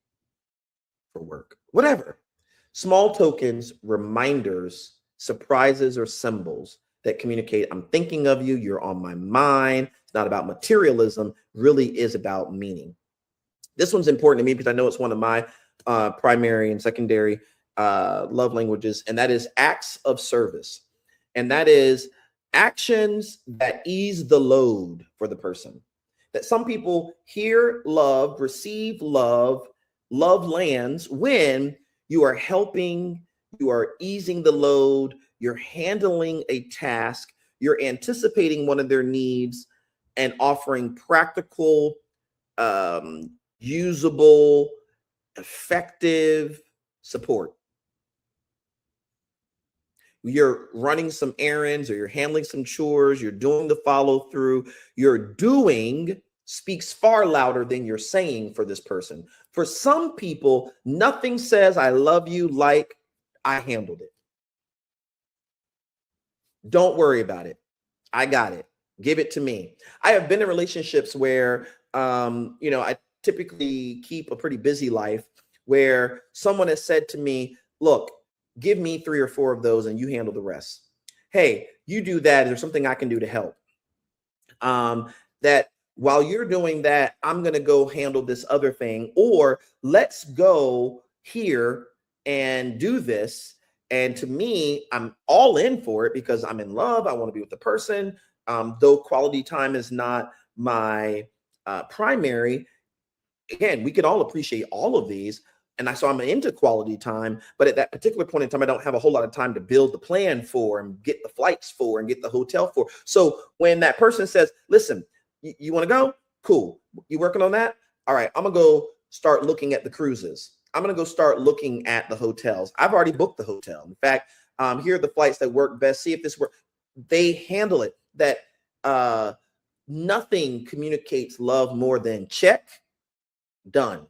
for work. Whatever. Small tokens, reminders, surprises, or symbols that communicate, I'm thinking of you, you're on my mind. It's not about materialism, really is about meaning. This one's important to me because I know it's one of my primary and secondary love languages, and that is acts of service. And that is actions that ease the load for the person. That some people hear love, receive love, love lands when you are helping, you are easing the load, you're handling a task, you're anticipating one of their needs and offering practical, usable, effective support. You're running some errands or you're handling some chores, you're doing the follow through, you're doing speaks far louder than you're saying for this person. For some people, nothing says I love you like I handled it. Don't worry about it. I got it. Give it to me. I have been in relationships where, I typically keep a pretty busy life where someone has said to me, look, give me 3 or 4 of those and you handle the rest. Hey, you do that. Is there something I can do to help? That while you're doing that, I'm going to go handle this other thing, or let's go here and do this. And to me, I'm all in for it because I'm in love. I want to be with the person. Though quality time is not my primary, again, we could all appreciate all of these. And so I'm into quality time, but at that particular point in time, I don't have a whole lot of time to build the plan for and get the flights for and get the hotel for. So when that person says, listen, you want to go? Cool. You working on that? All right. I'm going to go start looking at the cruises. I'm going to go start looking at the hotels. I've already booked the hotel. In fact, here are the flights that work best. See if this works. They handle it. That nothing communicates love more than check, done.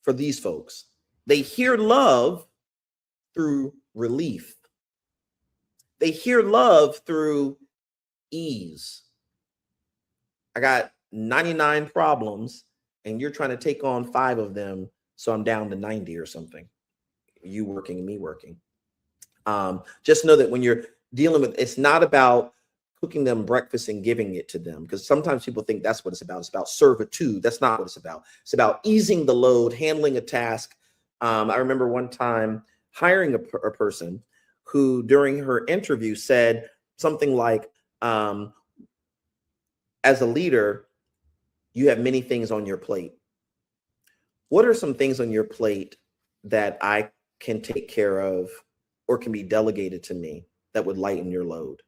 For these folks, they hear love through relief. They hear love through ease. I got 99 problems and you're trying to take on 5 of them. So I'm down to 90 or something. You working and me working. Just know that when you're dealing with, it's not about cooking them breakfast and giving it to them, because sometimes people think that's what it's about. It's about servitude. That's not what it's about. It's about easing the load, handling a task. I remember one time hiring a person who during her interview said something like, as a leader, you have many things on your plate. What are some things on your plate that I can take care of or can be delegated to me that would lighten your load?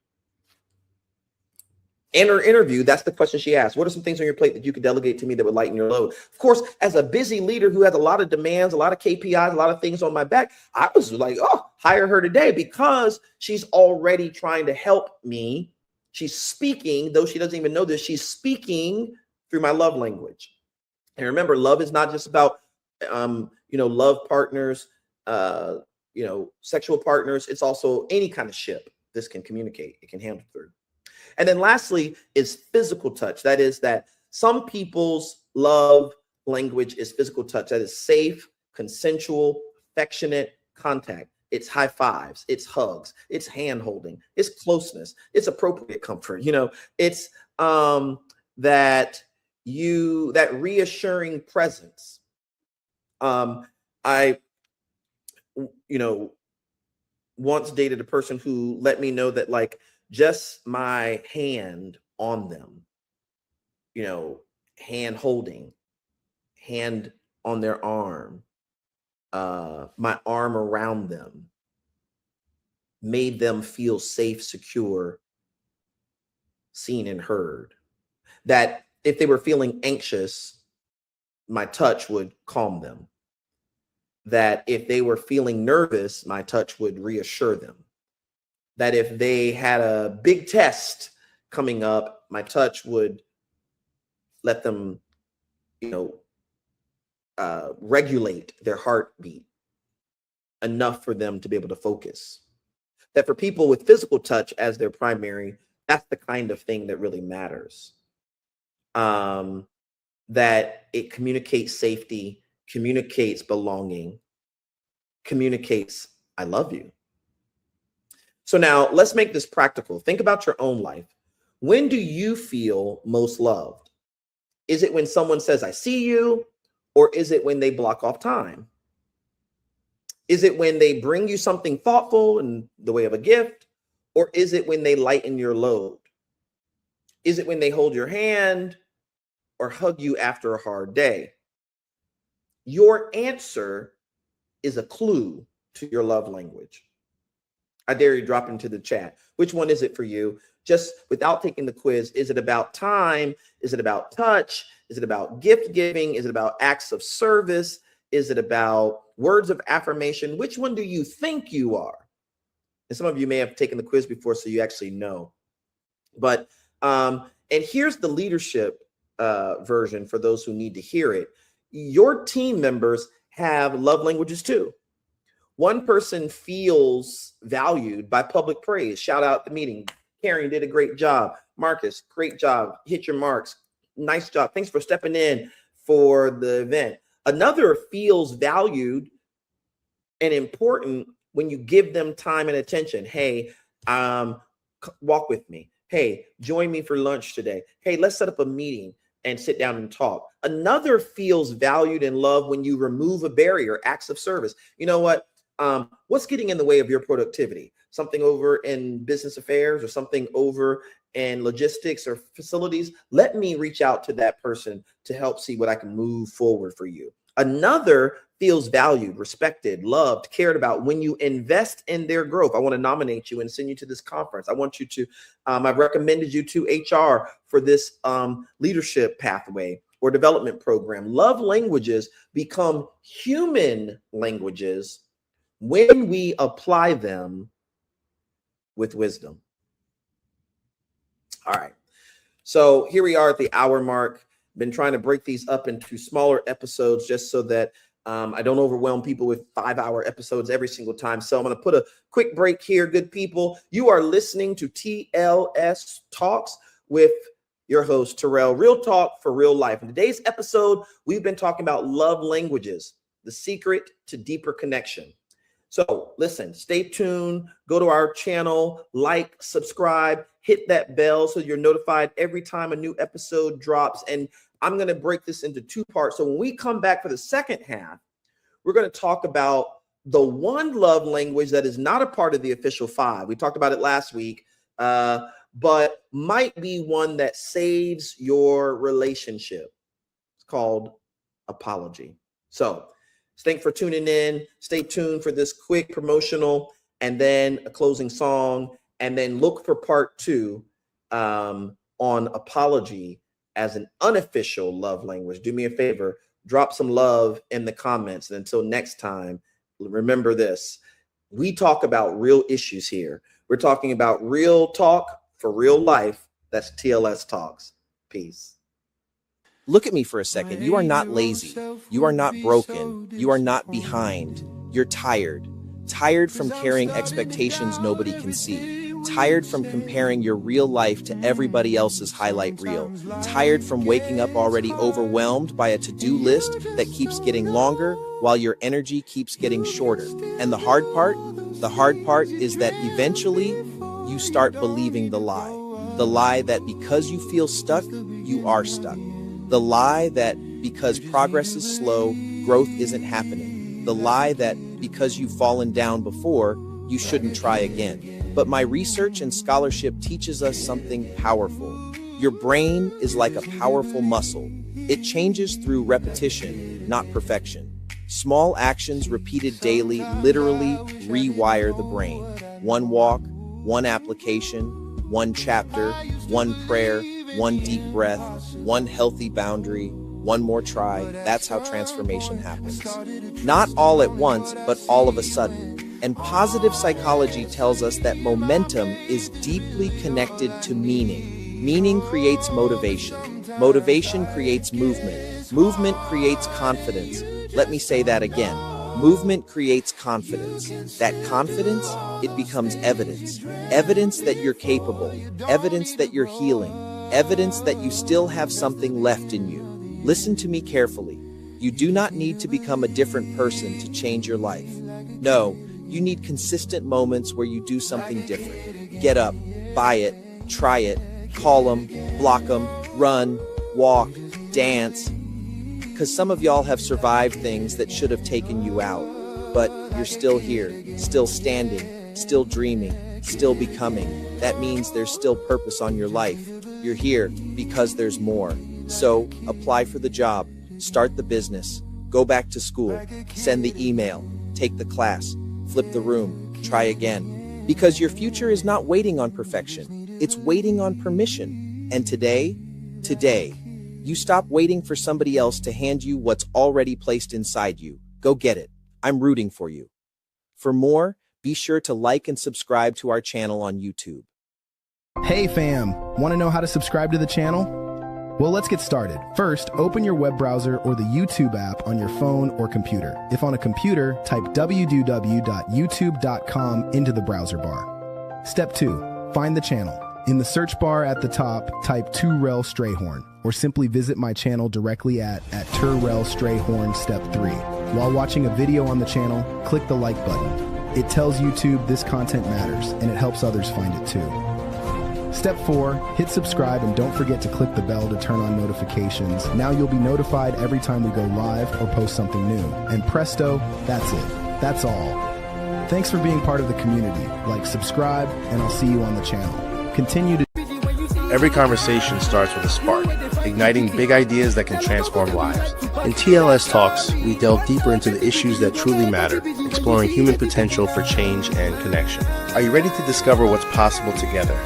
In her interview, that's the question she asked. What are some things on your plate that you could delegate to me that would lighten your load? Of course, as a busy leader who has a lot of demands, a lot of KPIs, a lot of things on my back, I was like, oh, hire her today, because she's already trying to help me. She's speaking, though she doesn't even know this, she's speaking through my love language. And remember, love is not just about, love partners, sexual partners. It's also any kind of ship this can communicate. It can handle through. And then lastly is physical touch. That is that some people's love language is physical touch. That is safe, consensual, affectionate contact. It's high fives, it's hugs, it's hand holding, it's closeness, it's appropriate comfort. It's that reassuring presence. I once dated a person who let me know that, like, just my hand on them, hand holding, hand on their arm, my arm around them, made them feel safe, secure, seen and heard. That if they were feeling anxious, my touch would calm them. That if they were feeling nervous, my touch would reassure them. That if they had a big test coming up, my touch would let them, regulate their heartbeat enough for them to be able to focus. That for people with physical touch as their primary, that's the kind of thing that really matters. That it communicates safety, communicates belonging, communicates, I love you. So now let's make this practical. Think about your own life. When do you feel most loved? Is it when someone says, I see you? Or is it when they block off time? Is it when they bring you something thoughtful in the way of a gift? Or is it when they lighten your load? Is it when they hold your hand or hug you after a hard day? Your answer is a clue to your love language. I dare you drop into the chat. Which one is it for you? Just without taking the quiz, is it about time? Is it about touch? Is it about gift giving? Is it about acts of service? Is it about words of affirmation? Which one do you think you are? And some of you may have taken the quiz before, so you actually know. But, and here's the leadership version for those who need to hear it. Your team members have love languages too. One person feels valued by public praise. Shout out the meeting. Karen did a great job. Marcus, great job. Hit your marks. Nice job. Thanks for stepping in for the event. Another feels valued and important when you give them time and attention. Hey, walk with me. Hey, join me for lunch today. Hey, let's set up a meeting and sit down and talk. Another feels valued and loved when you remove a barrier, acts of service. You know what? What's getting in the way of your productivity? Something over in business affairs or something over in logistics or facilities? Let me reach out to that person to help see what I can move forward for you. Another feels valued, respected, loved, cared about when you invest in their growth. I want to nominate you and send you to this conference. I want you to, I've recommended you to HR for this leadership pathway or development program. Love languages become human languages when we apply them with wisdom. All right. So here we are at the hour mark. Been trying to break these up into smaller episodes just so that I don't overwhelm people with 5-hour episodes every single time. So I'm going to put a quick break here. Good people, you are listening to TLS Talks with your host, Terrell. Real talk for real life. In today's episode, we've been talking about love languages, the secret to deeper connection. So listen, stay tuned, go to our channel, like, subscribe, hit that bell so you're notified every time a new episode drops. And I'm going to break this into 2 parts. So when we come back for the second half, we're going to talk about the one love language that is not a part of the official 5. We talked about it last week, but might be one that saves your relationship. It's called apology. So thanks for tuning in. Stay tuned for this quick promotional and then a closing song, and then look for part 2 on apology as an unofficial love language. Do me a favor, drop some love in the comments. And until next time, remember this. We talk about real issues here. We're talking about real talk for real life. That's TLS Talks. Peace. Look at me for a second. You are not lazy. You are not broken. You are not behind. You're tired. Tired from carrying expectations nobody can see. Tired from comparing your real life to everybody else's highlight reel. Tired from waking up already overwhelmed by a to-do list that keeps getting longer while your energy keeps getting shorter. And the hard part is that eventually you start believing the lie that because you feel stuck, you are stuck. The lie that because progress is slow, growth isn't happening. The lie that because you've fallen down before, you shouldn't try again. But my research and scholarship teaches us something powerful. Your brain is like a powerful muscle. It changes through repetition, not perfection. Small actions repeated daily literally rewire the brain. One walk, one application, one chapter, one prayer, one deep breath, one healthy boundary, one more try. That's how transformation happens. Not all at once, but all of a sudden. And positive psychology tells us that momentum is deeply connected to meaning. Meaning creates motivation. Motivation creates movement. Movement creates confidence. Let me say that again. Movement creates confidence. That confidence, it becomes evidence. Evidence that you're capable. Evidence that you're healing. Evidence that you still have something left in you. Listen to me carefully. You do not need to become a different person to change your life. No, You need consistent moments where you do something different. Get up, buy it, try it, call them, block them, run, walk, dance. Because some of y'all have survived things that should have taken you out. But you're still here, still standing, still dreaming, still becoming. That means there's still purpose on your life. You're here because there's more. So apply for the job, start the business, go back to school, send the email, take the class, flip the room, try again. Because your future is not waiting on perfection, it's waiting on permission. And today, you stop waiting for somebody else to hand you what's already placed inside you. Go get it. I'm rooting for you. For more, be sure to like and subscribe to our channel on YouTube. Hey fam, want to know how to subscribe to the channel? Well, let's get started. First, open your web browser or the YouTube app on your phone or computer. If on a computer, type www.youtube.com into the browser bar. Step 2, find the channel. In the search bar at the top, type Turrell Strayhorn, or simply visit my channel directly at Turrell Strayhorn Step 3. While watching a video on the channel, click the like button. It tells YouTube this content matters, and it helps others find it too. Step 4, hit subscribe and don't forget to click the bell to turn on notifications. Now you'll be notified every time we go live or post something new. And presto, that's it. That's all. Thanks for being part of the community. Like, subscribe, and I'll see you on the channel. Continue to... Every conversation starts with a spark, igniting big ideas that can transform lives. In TLS Talks, we delve deeper into the issues that truly matter, exploring human potential for change and connection. Are you ready to discover what's possible together?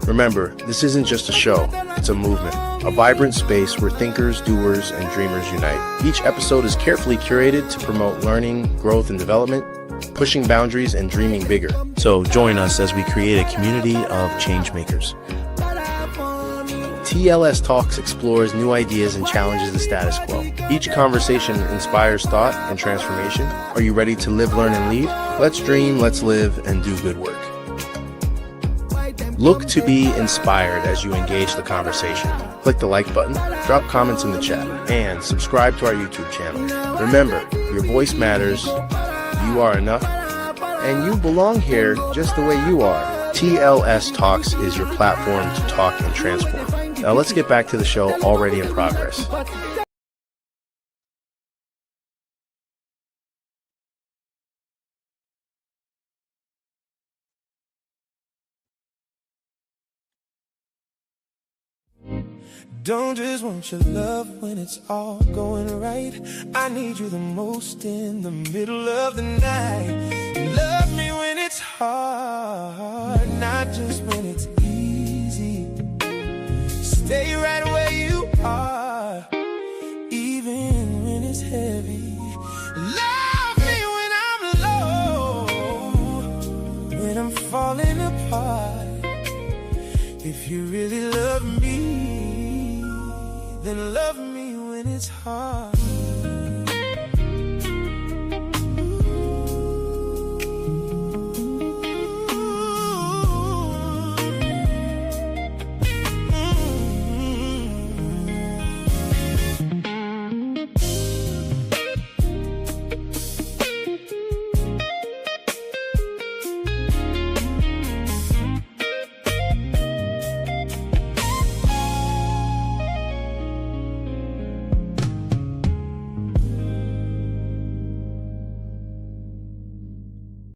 Remember, this isn't just a show, it's a movement, a vibrant space where thinkers, doers, and dreamers unite. Each episode is carefully curated to promote learning, growth, and development, pushing boundaries and dreaming bigger. So join us as we create a community of changemakers. TLS Talks explores new ideas and challenges the status quo. Each conversation inspires thought and transformation. Are you ready to live, learn, and lead? Let's dream, let's live, and do good work. Look to be inspired as you engage the conversation. Click the like button, drop comments in the chat, and subscribe to our YouTube channel. Remember, your voice matters, you are enough, and you belong here just the way you are. TLS Talks is your platform to talk and transform. Now let's get back to the show already in progress. Don't just want your love when it's all going right. I need you the most in the middle of the night. Love me when it's hard, not just when it's easy. Stay right where you are, even when it's heavy. Love me when I'm low, when I'm falling apart. If you really love me, then love me when it's hard.